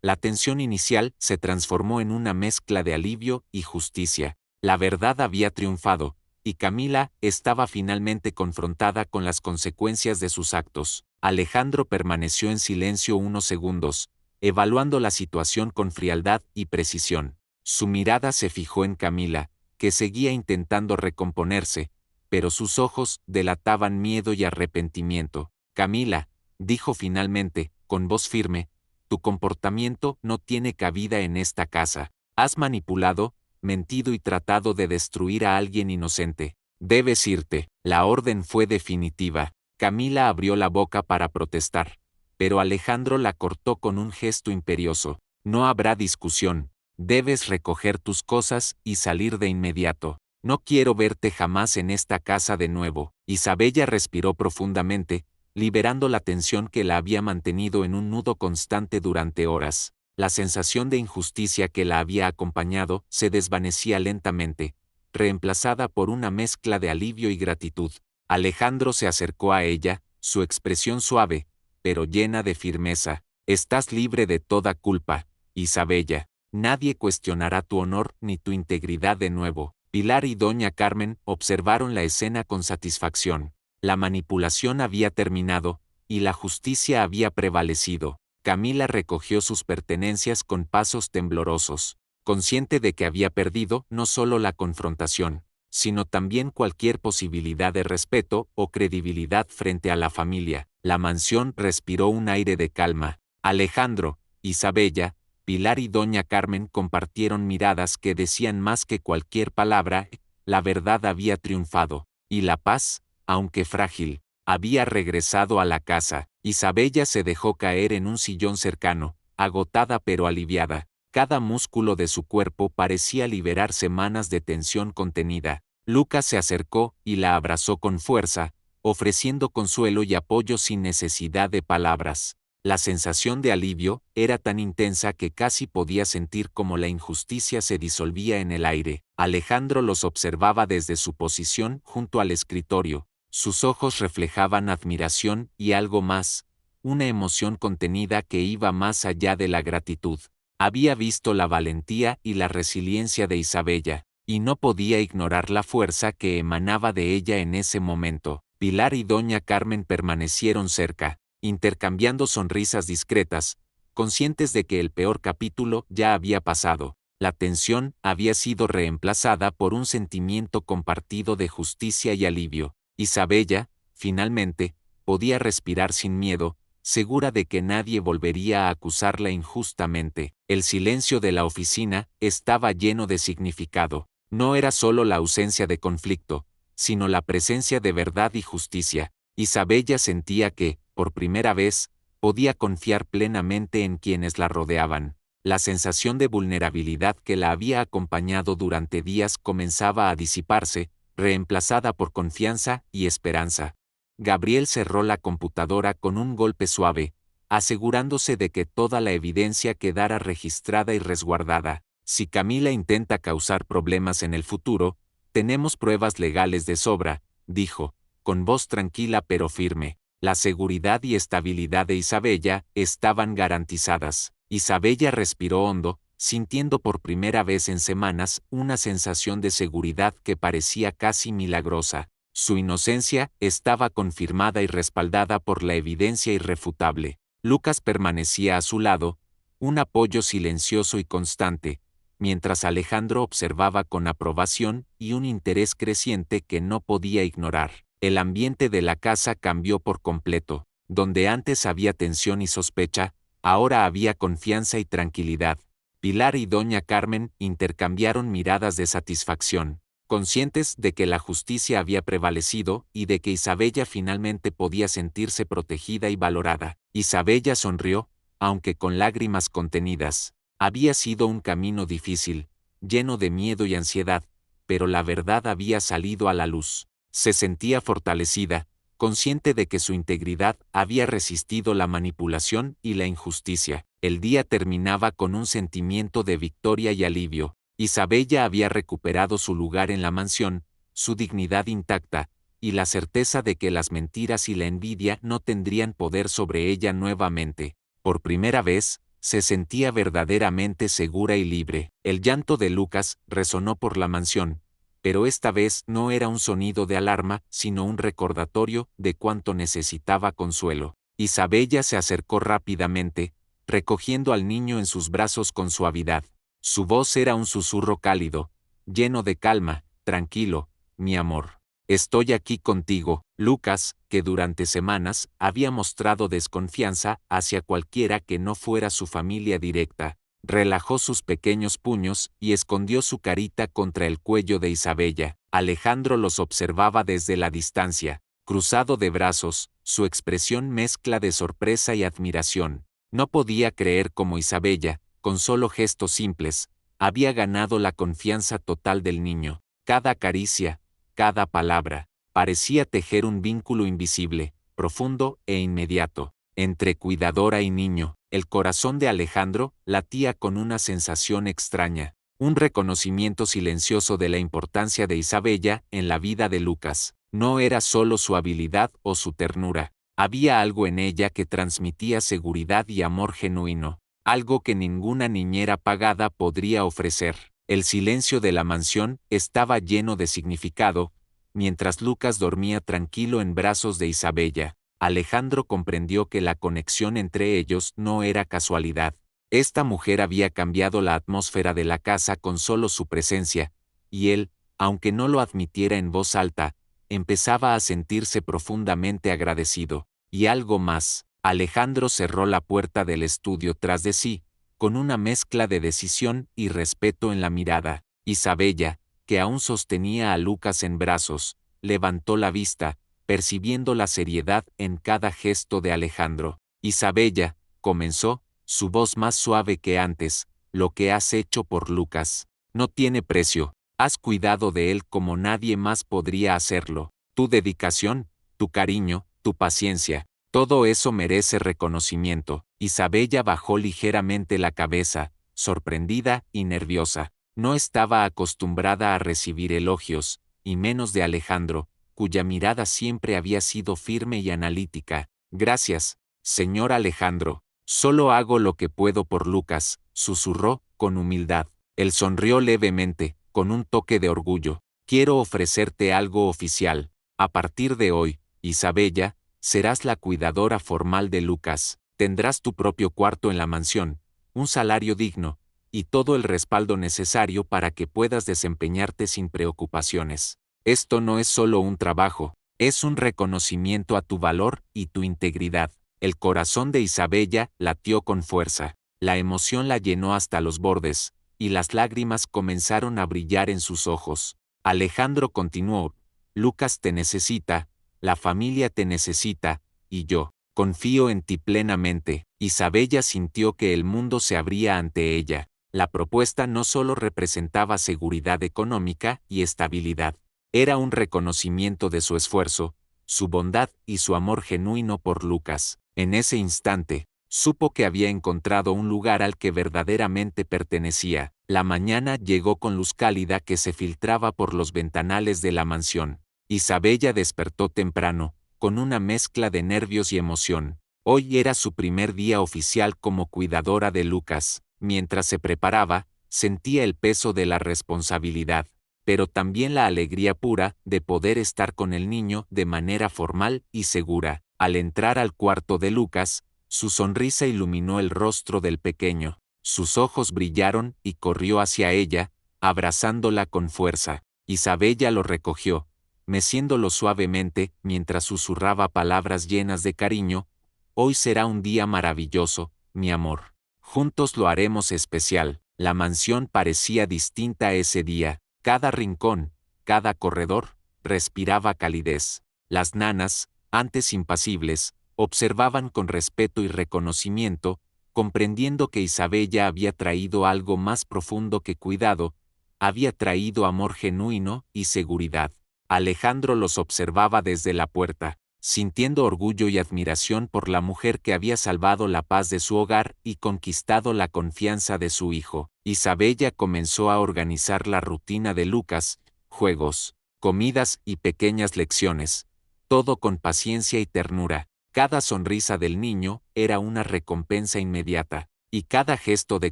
La tensión inicial se transformó en una mezcla de alivio y justicia. La verdad había triunfado, y Camila estaba finalmente confrontada con las consecuencias de sus actos. Alejandro permaneció en silencio unos segundos, evaluando la situación con frialdad y precisión. Su mirada se fijó en Camila, que seguía intentando recomponerse, pero sus ojos delataban miedo y arrepentimiento. Camila, dijo finalmente, con voz firme, tu comportamiento no tiene cabida en esta casa. Has manipulado, mentido y tratado de destruir a alguien inocente. Debes irte. La orden fue definitiva. Camila abrió la boca para protestar, pero Alejandro la cortó con un gesto imperioso. No habrá discusión. Debes recoger tus cosas y salir de inmediato. No quiero verte jamás en esta casa de nuevo. Isabella respiró profundamente, liberando la tensión que la había mantenido en un nudo constante durante horas. La sensación de injusticia que la había acompañado se desvanecía lentamente, reemplazada por una mezcla de alivio y gratitud. Alejandro se acercó a ella, su expresión suave, pero llena de firmeza. Estás libre de toda culpa, Isabella. Nadie cuestionará tu honor ni tu integridad de nuevo. Pilar y doña Carmen observaron la escena con satisfacción. La manipulación había terminado, y la justicia había prevalecido. Camila recogió sus pertenencias con pasos temblorosos, consciente de que había perdido no solo la confrontación, sino también cualquier posibilidad de respeto o credibilidad frente a la familia. La mansión respiró un aire de calma. Alejandro, Isabella, Pilar y doña Carmen compartieron miradas que decían más que cualquier palabra. La verdad había triunfado, y la paz, aunque frágil, había regresado a la casa. Isabella se dejó caer en un sillón cercano, agotada pero aliviada. Cada músculo de su cuerpo parecía liberar semanas de tensión contenida. Lucas se acercó y la abrazó con fuerza, ofreciendo consuelo y apoyo sin necesidad de palabras. La sensación de alivio era tan intensa que casi podía sentir cómo la injusticia se disolvía en el aire. Alejandro los observaba desde su posición junto al escritorio. Sus ojos reflejaban admiración y algo más, una emoción contenida que iba más allá de la gratitud. Había visto la valentía y la resiliencia de Isabella, y no podía ignorar la fuerza que emanaba de ella en ese momento. Pilar y doña Carmen permanecieron cerca, intercambiando sonrisas discretas, conscientes de que el peor capítulo ya había pasado. La tensión había sido reemplazada por un sentimiento compartido de justicia y alivio. Isabella, finalmente, podía respirar sin miedo, segura de que nadie volvería a acusarla injustamente. El silencio de la oficina estaba lleno de significado. No era solo la ausencia de conflicto, sino la presencia de verdad y justicia. Isabella sentía que, por primera vez, podía confiar plenamente en quienes la rodeaban. La sensación de vulnerabilidad que la había acompañado durante días comenzaba a disiparse, reemplazada por confianza y esperanza. Gabriel cerró la computadora con un golpe suave, asegurándose de que toda la evidencia quedara registrada y resguardada. Si Camila intenta causar problemas en el futuro, tenemos pruebas legales de sobra, dijo, con voz tranquila pero firme. La seguridad y estabilidad de Isabella estaban garantizadas. Isabella respiró hondo, sintiendo por primera vez en semanas una sensación de seguridad que parecía casi milagrosa. Su inocencia estaba confirmada y respaldada por la evidencia irrefutable. Lucas permanecía a su lado, un apoyo silencioso y constante, mientras Alejandro observaba con aprobación y un interés creciente que no podía ignorar. El ambiente de la casa cambió por completo. Donde antes había tensión y sospecha, ahora había confianza y tranquilidad. Pilar y doña Carmen intercambiaron miradas de satisfacción, conscientes de que la justicia había prevalecido y de que Isabella finalmente podía sentirse protegida y valorada. Isabella sonrió, aunque con lágrimas contenidas. Había sido un camino difícil, lleno de miedo y ansiedad, pero la verdad había salido a la luz. Se sentía fortalecida, consciente de que su integridad había resistido la manipulación y la injusticia. El día terminaba con un sentimiento de victoria y alivio. Isabella había recuperado su lugar en la mansión, su dignidad intacta, y la certeza de que las mentiras y la envidia no tendrían poder sobre ella nuevamente. Por primera vez, se sentía verdaderamente segura y libre. El llanto de Lucas resonó por la mansión, pero esta vez no era un sonido de alarma, sino un recordatorio de cuánto necesitaba consuelo. Isabella se acercó rápidamente, recogiendo al niño en sus brazos con suavidad. Su voz era un susurro cálido, lleno de calma. Tranquilo, mi amor. Estoy aquí contigo. Lucas, que durante semanas había mostrado desconfianza hacia cualquiera que no fuera su familia directa, relajó sus pequeños puños y escondió su carita contra el cuello de Isabella. Alejandro los observaba desde la distancia, cruzado de brazos, su expresión mezcla de sorpresa y admiración. No podía creer cómo Isabella, con solo gestos simples, había ganado la confianza total del niño. Cada caricia, cada palabra, parecía tejer un vínculo invisible, profundo e inmediato, entre cuidadora y niño. El corazón de Alejandro latía con una sensación extraña, un reconocimiento silencioso de la importancia de Isabella en la vida de Lucas. No era solo su habilidad o su ternura, había algo en ella que transmitía seguridad y amor genuino, algo que ninguna niñera pagada podría ofrecer. El silencio de la mansión estaba lleno de significado, mientras Lucas dormía tranquilo en brazos de Isabella. Alejandro comprendió que la conexión entre ellos no era casualidad. Esta mujer había cambiado la atmósfera de la casa con solo su presencia, y él, aunque no lo admitiera en voz alta, empezaba a sentirse profundamente agradecido. Y algo más, Alejandro cerró la puerta del estudio tras de sí, con una mezcla de decisión y respeto en la mirada. Isabella, que aún sostenía a Lucas en brazos, levantó la vista, percibiendo la seriedad en cada gesto de Alejandro. Isabella, comenzó, su voz más suave que antes, lo que has hecho por Lucas no tiene precio. Has cuidado de él como nadie más podría hacerlo. Tu dedicación, tu cariño, tu paciencia, todo eso merece reconocimiento. Isabella bajó ligeramente la cabeza, sorprendida y nerviosa. No estaba acostumbrada a recibir elogios, y menos de Alejandro, cuya mirada siempre había sido firme y analítica. Gracias, señor Alejandro. Solo hago lo que puedo por Lucas, susurró, con humildad. Él sonrió levemente, con un toque de orgullo. Quiero ofrecerte algo oficial. A partir de hoy, Isabella, serás la cuidadora formal de Lucas. Tendrás tu propio cuarto en la mansión, un salario digno, y todo el respaldo necesario para que puedas desempeñarte sin preocupaciones. Esto no es solo un trabajo, es un reconocimiento a tu valor y tu integridad. El corazón de Isabella latió con fuerza. La emoción la llenó hasta los bordes, y las lágrimas comenzaron a brillar en sus ojos. Alejandro continuó, Lucas te necesita, la familia te necesita, y yo confío en ti plenamente. Isabella sintió que el mundo se abría ante ella. La propuesta no solo representaba seguridad económica y estabilidad, era un reconocimiento de su esfuerzo, su bondad y su amor genuino por Lucas. En ese instante, Supo que había encontrado un lugar al que verdaderamente pertenecía. La mañana llegó con luz cálida que se filtraba por los ventanales de la mansión. Isabella despertó temprano, con una mezcla de nervios y emoción. Hoy era su primer día oficial como cuidadora de Lucas. Mientras se preparaba, sentía el peso de la responsabilidad, pero también la alegría pura de poder estar con el niño de manera formal y segura. Al entrar al cuarto de Lucas, su sonrisa iluminó el rostro del pequeño. Sus ojos brillaron y corrió hacia ella, abrazándola con fuerza. Isabella lo recogió, meciéndolo suavemente mientras susurraba palabras llenas de cariño. Hoy será un día maravilloso, mi amor. Juntos lo haremos especial. La mansión parecía distinta ese día. Cada rincón, cada corredor, respiraba calidez. Las nanas, antes impasibles, observaban con respeto y reconocimiento, comprendiendo que Isabella había traído algo más profundo que cuidado, había traído amor genuino y seguridad. Alejandro los observaba desde la puerta, sintiendo orgullo y admiración por la mujer que había salvado la paz de su hogar y conquistado la confianza de su hijo. Isabella comenzó a organizar la rutina de Lucas, juegos, comidas y pequeñas lecciones, todo con paciencia y ternura. Cada sonrisa del niño era una recompensa inmediata, y cada gesto de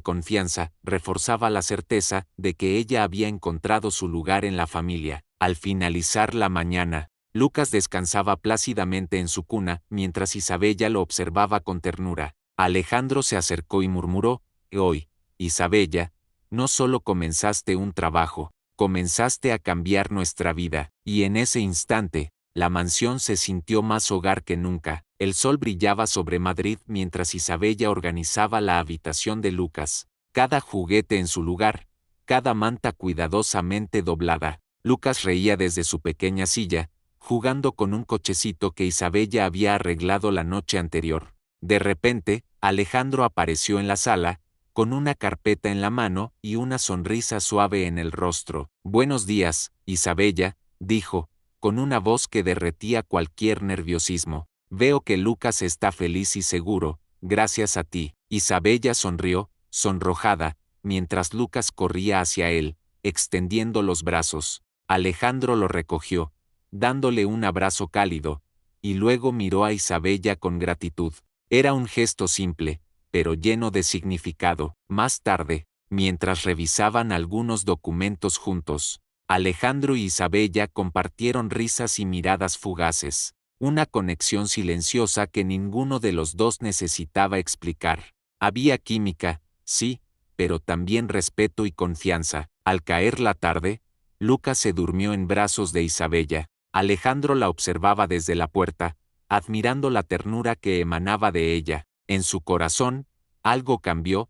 confianza reforzaba la certeza de que ella había encontrado su lugar en la familia. Al finalizar la mañana, Lucas descansaba plácidamente en su cuna mientras Isabella lo observaba con ternura. Alejandro se acercó y murmuró: «Hoy, Isabella, no solo comenzaste un trabajo, comenzaste a cambiar nuestra vida». Y en ese instante, la mansión se sintió más hogar que nunca. El sol brillaba sobre Madrid mientras Isabella organizaba la habitación de Lucas. Cada juguete en su lugar, cada manta cuidadosamente doblada. Lucas reía desde su pequeña silla, jugando con un cochecito que Isabella había arreglado la noche anterior. De repente, Alejandro apareció en la sala, con una carpeta en la mano y una sonrisa suave en el rostro. «Buenos días, Isabella», dijo, con una voz que derretía cualquier nerviosismo. «Veo que Lucas está feliz y seguro, gracias a ti». Isabella sonrió, sonrojada, mientras Lucas corría hacia él, extendiendo los brazos. Alejandro lo recogió, dándole un abrazo cálido, y luego miró a Isabella con gratitud. Era un gesto simple, pero lleno de significado. Más tarde, mientras revisaban algunos documentos juntos, Alejandro y Isabella compartieron risas y miradas fugaces, una conexión silenciosa que ninguno de los dos necesitaba explicar. Había química, sí, pero también respeto y confianza. Al caer la tarde, Lucas se durmió en brazos de Isabella. Alejandro la observaba desde la puerta, admirando la ternura que emanaba de ella. En su corazón, algo cambió.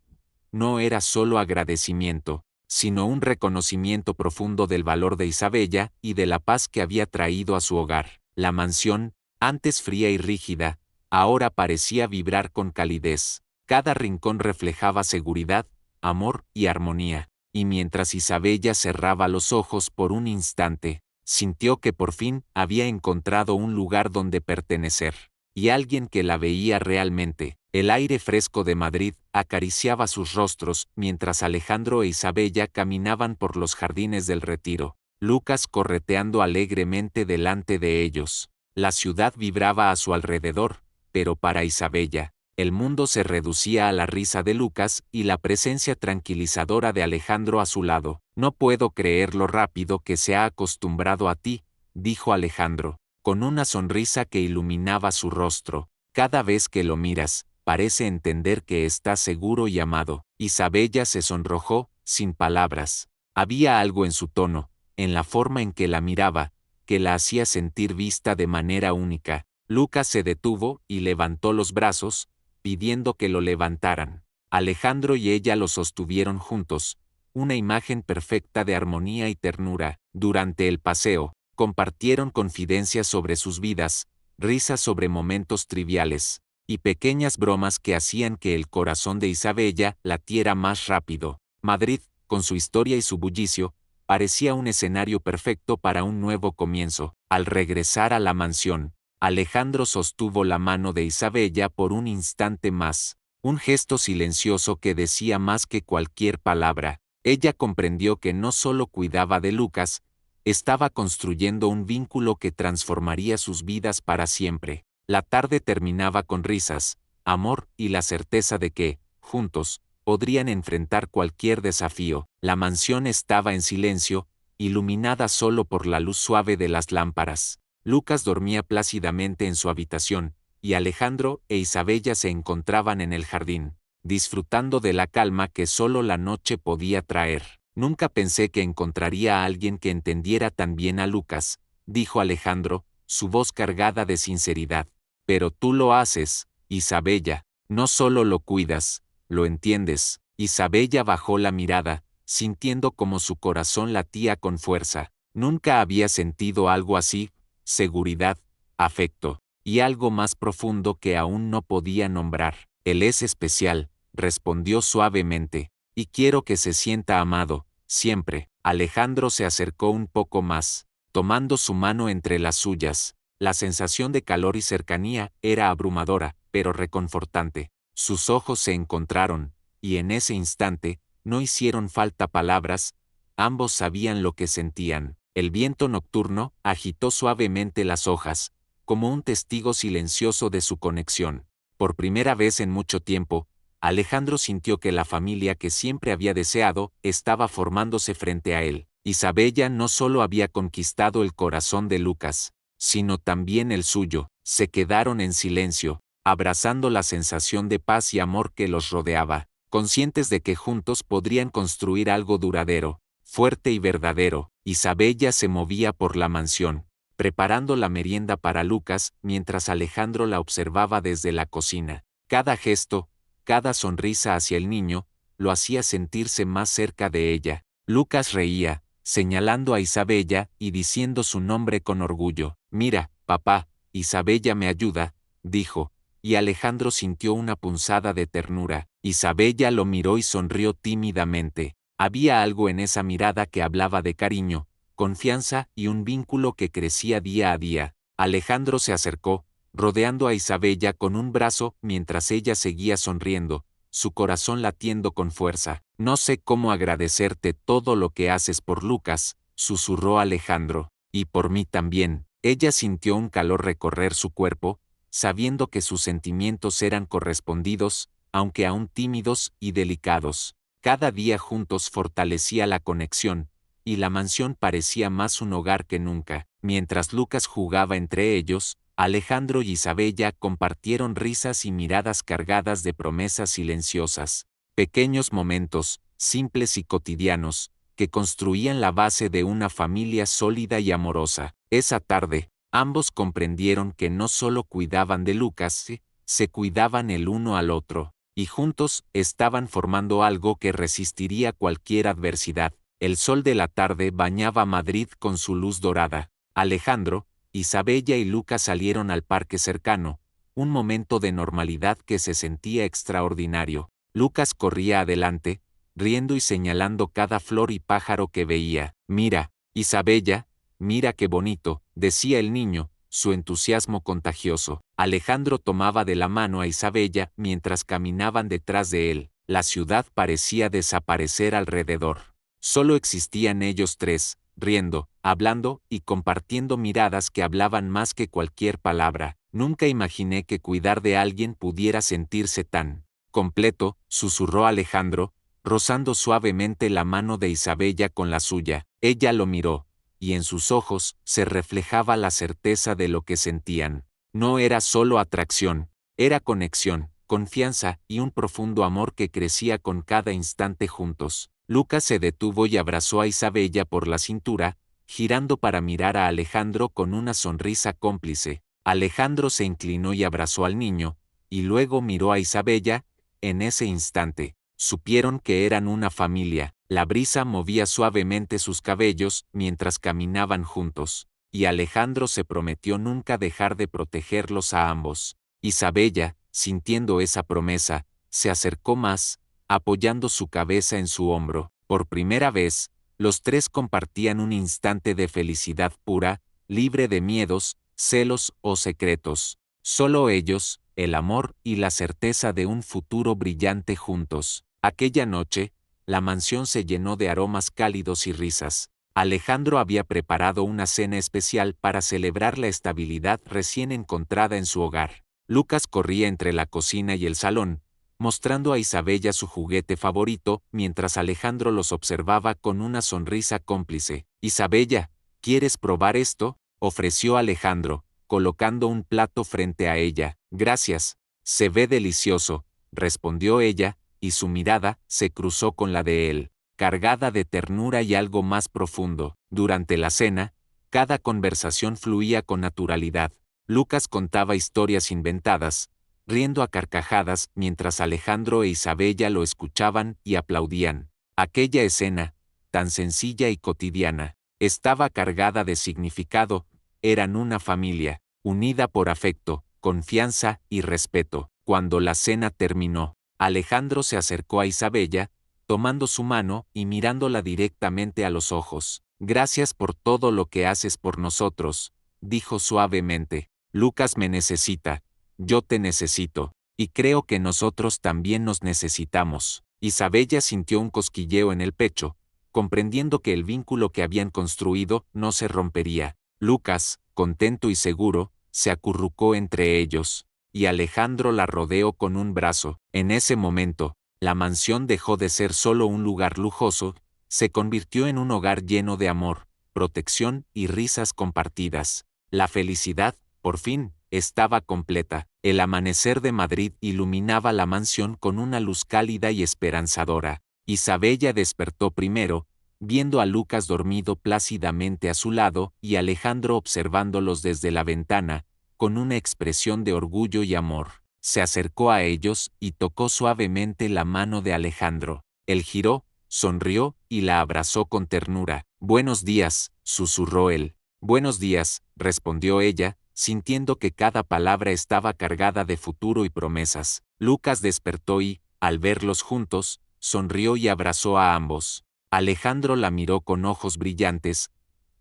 No era solo agradecimiento, sino un reconocimiento profundo del valor de Isabella y de la paz que había traído a su hogar. La mansión, antes fría y rígida, ahora parecía vibrar con calidez. Cada rincón reflejaba seguridad, amor y armonía. Y mientras Isabella cerraba los ojos por un instante, sintió que por fin había encontrado un lugar donde pertenecer, y alguien que la veía realmente. El aire fresco de Madrid acariciaba sus rostros mientras Alejandro e Isabella caminaban por los jardines del Retiro, Lucas correteando alegremente delante de ellos. La ciudad vibraba a su alrededor, pero para Isabella, el mundo se reducía a la risa de Lucas y la presencia tranquilizadora de Alejandro a su lado. «No puedo creer lo rápido que se ha acostumbrado a ti», dijo Alejandro, con una sonrisa que iluminaba su rostro. «Cada vez que lo miras, parece entender que está seguro y amado». Isabella se sonrojó, sin palabras. Había algo en su tono, en la forma en que la miraba, que la hacía sentir vista de manera única. Lucas se detuvo y levantó los brazos, pidiendo que lo levantaran. Alejandro y ella lo sostuvieron juntos, una imagen perfecta de armonía y ternura. Durante el paseo, compartieron confidencias sobre sus vidas, risas sobre momentos triviales, y pequeñas bromas que hacían que el corazón de Isabella latiera más rápido. Madrid, con su historia y su bullicio, parecía un escenario perfecto para un nuevo comienzo. Al regresar a la mansión, Alejandro sostuvo la mano de Isabella por un instante más. un gesto silencioso que decía más que cualquier palabra. Ella comprendió que no solo cuidaba de Lucas, estaba construyendo un vínculo que transformaría sus vidas para siempre. La tarde terminaba con risas, amor y la certeza de que, juntos, podrían enfrentar cualquier desafío. La mansión estaba en silencio, iluminada solo por la luz suave de las lámparas. Lucas dormía plácidamente en su habitación, y Alejandro e Isabella se encontraban en el jardín, disfrutando de la calma que solo la noche podía traer. Nunca pensé que encontraría a alguien que entendiera tan bien a Lucas, dijo Alejandro, su voz cargada de sinceridad. Pero tú lo haces, Isabella, no solo lo cuidas, lo entiendes. Isabella bajó la mirada, sintiendo como su corazón latía con fuerza. Nunca había sentido algo así, seguridad, afecto, y algo más profundo que aún no podía nombrar. Él es especial, respondió suavemente, y quiero que se sienta amado, siempre. Alejandro se acercó un poco más, tomando su mano entre las suyas. La sensación de calor y cercanía era abrumadora, pero reconfortante. Sus ojos se encontraron, y en ese instante, no hicieron falta palabras, ambos sabían lo que sentían. El viento nocturno agitó suavemente las hojas, como un testigo silencioso de su conexión. Por primera vez en mucho tiempo, Alejandro sintió que la familia que siempre había deseado estaba formándose frente a él. Isabella no solo había conquistado el corazón de Lucas, sino también el suyo. Se quedaron en silencio, abrazando la sensación de paz y amor que los rodeaba, conscientes de que juntos podrían construir algo duradero, fuerte y verdadero. Isabella se movía por la mansión, preparando la merienda para Lucas mientras Alejandro la observaba desde la cocina. Cada gesto, cada sonrisa hacia el niño, lo hacía sentirse más cerca de ella. Lucas reía, señalando a Isabella y diciendo su nombre con orgullo. Mira, papá, Isabella me ayuda, dijo, y Alejandro sintió una punzada de ternura. Isabella lo miró y sonrió tímidamente. Había algo en esa mirada que hablaba de cariño, confianza y un vínculo que crecía día a día. Alejandro se acercó, rodeando a Isabella con un brazo mientras ella seguía sonriendo, su corazón latiendo con fuerza. No sé cómo agradecerte todo lo que haces por Lucas, susurró Alejandro, y por mí también. Ella sintió un calor recorrer su cuerpo, sabiendo que sus sentimientos eran correspondidos, aunque aún tímidos y delicados. Cada día juntos fortalecía la conexión, y la mansión parecía más un hogar que nunca. Mientras Lucas jugaba entre ellos, Alejandro y Isabella compartieron risas y miradas cargadas de promesas silenciosas. Pequeños momentos, simples y cotidianos, que construían la base de una familia sólida y amorosa. Esa tarde, ambos comprendieron que no solo cuidaban de Lucas, se cuidaban el uno al otro, y juntos estaban formando algo que resistiría cualquier adversidad. El sol de la tarde bañaba Madrid con su luz dorada. Alejandro, Isabella y Lucas salieron al parque cercano, un momento de normalidad que se sentía extraordinario. Lucas corría adelante, riendo y señalando cada flor y pájaro que veía. Mira, Isabella, mira qué bonito, decía el niño, su entusiasmo contagioso. Alejandro tomaba de la mano a Isabella mientras caminaban detrás de él. La ciudad parecía desaparecer alrededor. Solo existían ellos tres, riendo, hablando y compartiendo miradas que hablaban más que cualquier palabra. Nunca imaginé que cuidar de alguien pudiera sentirse tan completo, susurró Alejandro, rozando suavemente la mano de Isabella con la suya. Ella lo miró, y en sus ojos se reflejaba la certeza de lo que sentían. No era solo atracción, era conexión, confianza y un profundo amor que crecía con cada instante juntos. Lucas se detuvo y abrazó a Isabella por la cintura, girando para mirar a Alejandro con una sonrisa cómplice. Alejandro se inclinó y abrazó al niño, y luego miró a Isabella. En ese instante, supieron que eran una familia. La brisa movía suavemente sus cabellos mientras caminaban juntos, y Alejandro se prometió nunca dejar de protegerlos a ambos. Isabella, sintiendo esa promesa, se acercó más, apoyando su cabeza en su hombro. Por primera vez, los tres compartían un instante de felicidad pura, libre de miedos, celos o secretos. Solo ellos, el amor y la certeza de un futuro brillante juntos. Aquella noche, la mansión se llenó de aromas cálidos y risas. Alejandro había preparado una cena especial para celebrar la estabilidad recién encontrada en su hogar. Lucas corría entre la cocina y el salón, mostrando a Isabella su juguete favorito, mientras Alejandro los observaba con una sonrisa cómplice. «Isabella, ¿quieres probar esto?», ofreció Alejandro, colocando un plato frente a ella. «Gracias, se ve delicioso», respondió ella, y su mirada se cruzó con la de él, cargada de ternura y algo más profundo. Durante la cena, cada conversación fluía con naturalidad. Lucas contaba historias inventadas, riendo a carcajadas mientras Alejandro e Isabella lo escuchaban y aplaudían. Aquella escena, tan sencilla y cotidiana, estaba cargada de significado. Eran una familia, unida por afecto, confianza y respeto. Cuando la cena terminó, Alejandro se acercó a Isabella, tomando su mano y mirándola directamente a los ojos. «Gracias por todo lo que haces por nosotros», dijo suavemente. «Lucas me necesita, yo te necesito, y creo que nosotros también nos necesitamos». Isabella sintió un cosquilleo en el pecho, comprendiendo que el vínculo que habían construido no se rompería. Lucas, contento y seguro, se acurrucó entre ellos, y Alejandro la rodeó con un brazo. En ese momento, la mansión dejó de ser solo un lugar lujoso, se convirtió en un hogar lleno de amor, protección y risas compartidas. La felicidad, por fin, estaba completa. El amanecer de Madrid iluminaba la mansión con una luz cálida y esperanzadora. Isabella despertó primero, viendo a Lucas dormido plácidamente a su lado y Alejandro observándolos desde la ventana, con una expresión de orgullo y amor. Se acercó a ellos y tocó suavemente la mano de Alejandro. Él giró, sonrió y la abrazó con ternura. «Buenos días», susurró él. «Buenos días», respondió ella, sintiendo que cada palabra estaba cargada de futuro y promesas. Lucas despertó y, al verlos juntos, sonrió y abrazó a ambos. Alejandro la miró con ojos brillantes.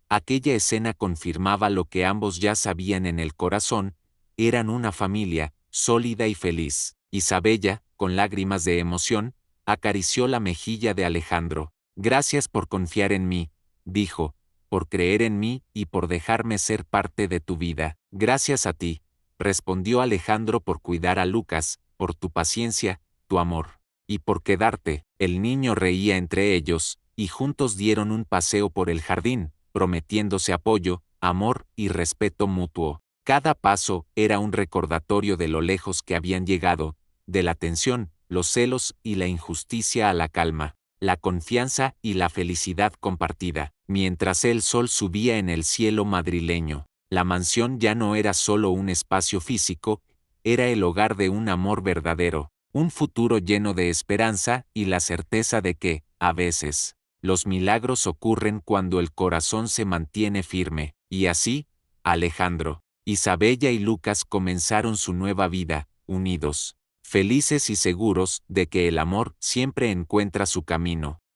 Aquella escena confirmaba lo que ambos ya sabían en el corazón: eran una familia, sólida y feliz. Isabella, con lágrimas de emoción, acarició la mejilla de Alejandro. «Gracias por confiar en mí», dijo, «por creer en mí y por dejarme ser parte de tu vida». «Gracias a ti», respondió Alejandro, «por cuidar a Lucas, por tu paciencia, tu amor, y por quedarte». El niño reía entre ellos, y juntos dieron un paseo por el jardín, prometiéndose apoyo, amor y respeto mutuo. Cada paso era un recordatorio de lo lejos que habían llegado, de la tensión, los celos y la injusticia a la calma, la confianza y la felicidad compartida. Mientras el sol subía en el cielo madrileño, la mansión ya no era solo un espacio físico, era el hogar de un amor verdadero, un futuro lleno de esperanza y la certeza de que, a veces, los milagros ocurren cuando el corazón se mantiene firme. Y así, Alejandro, Isabella y Lucas comenzaron su nueva vida, unidos, felices y seguros de que el amor siempre encuentra su camino.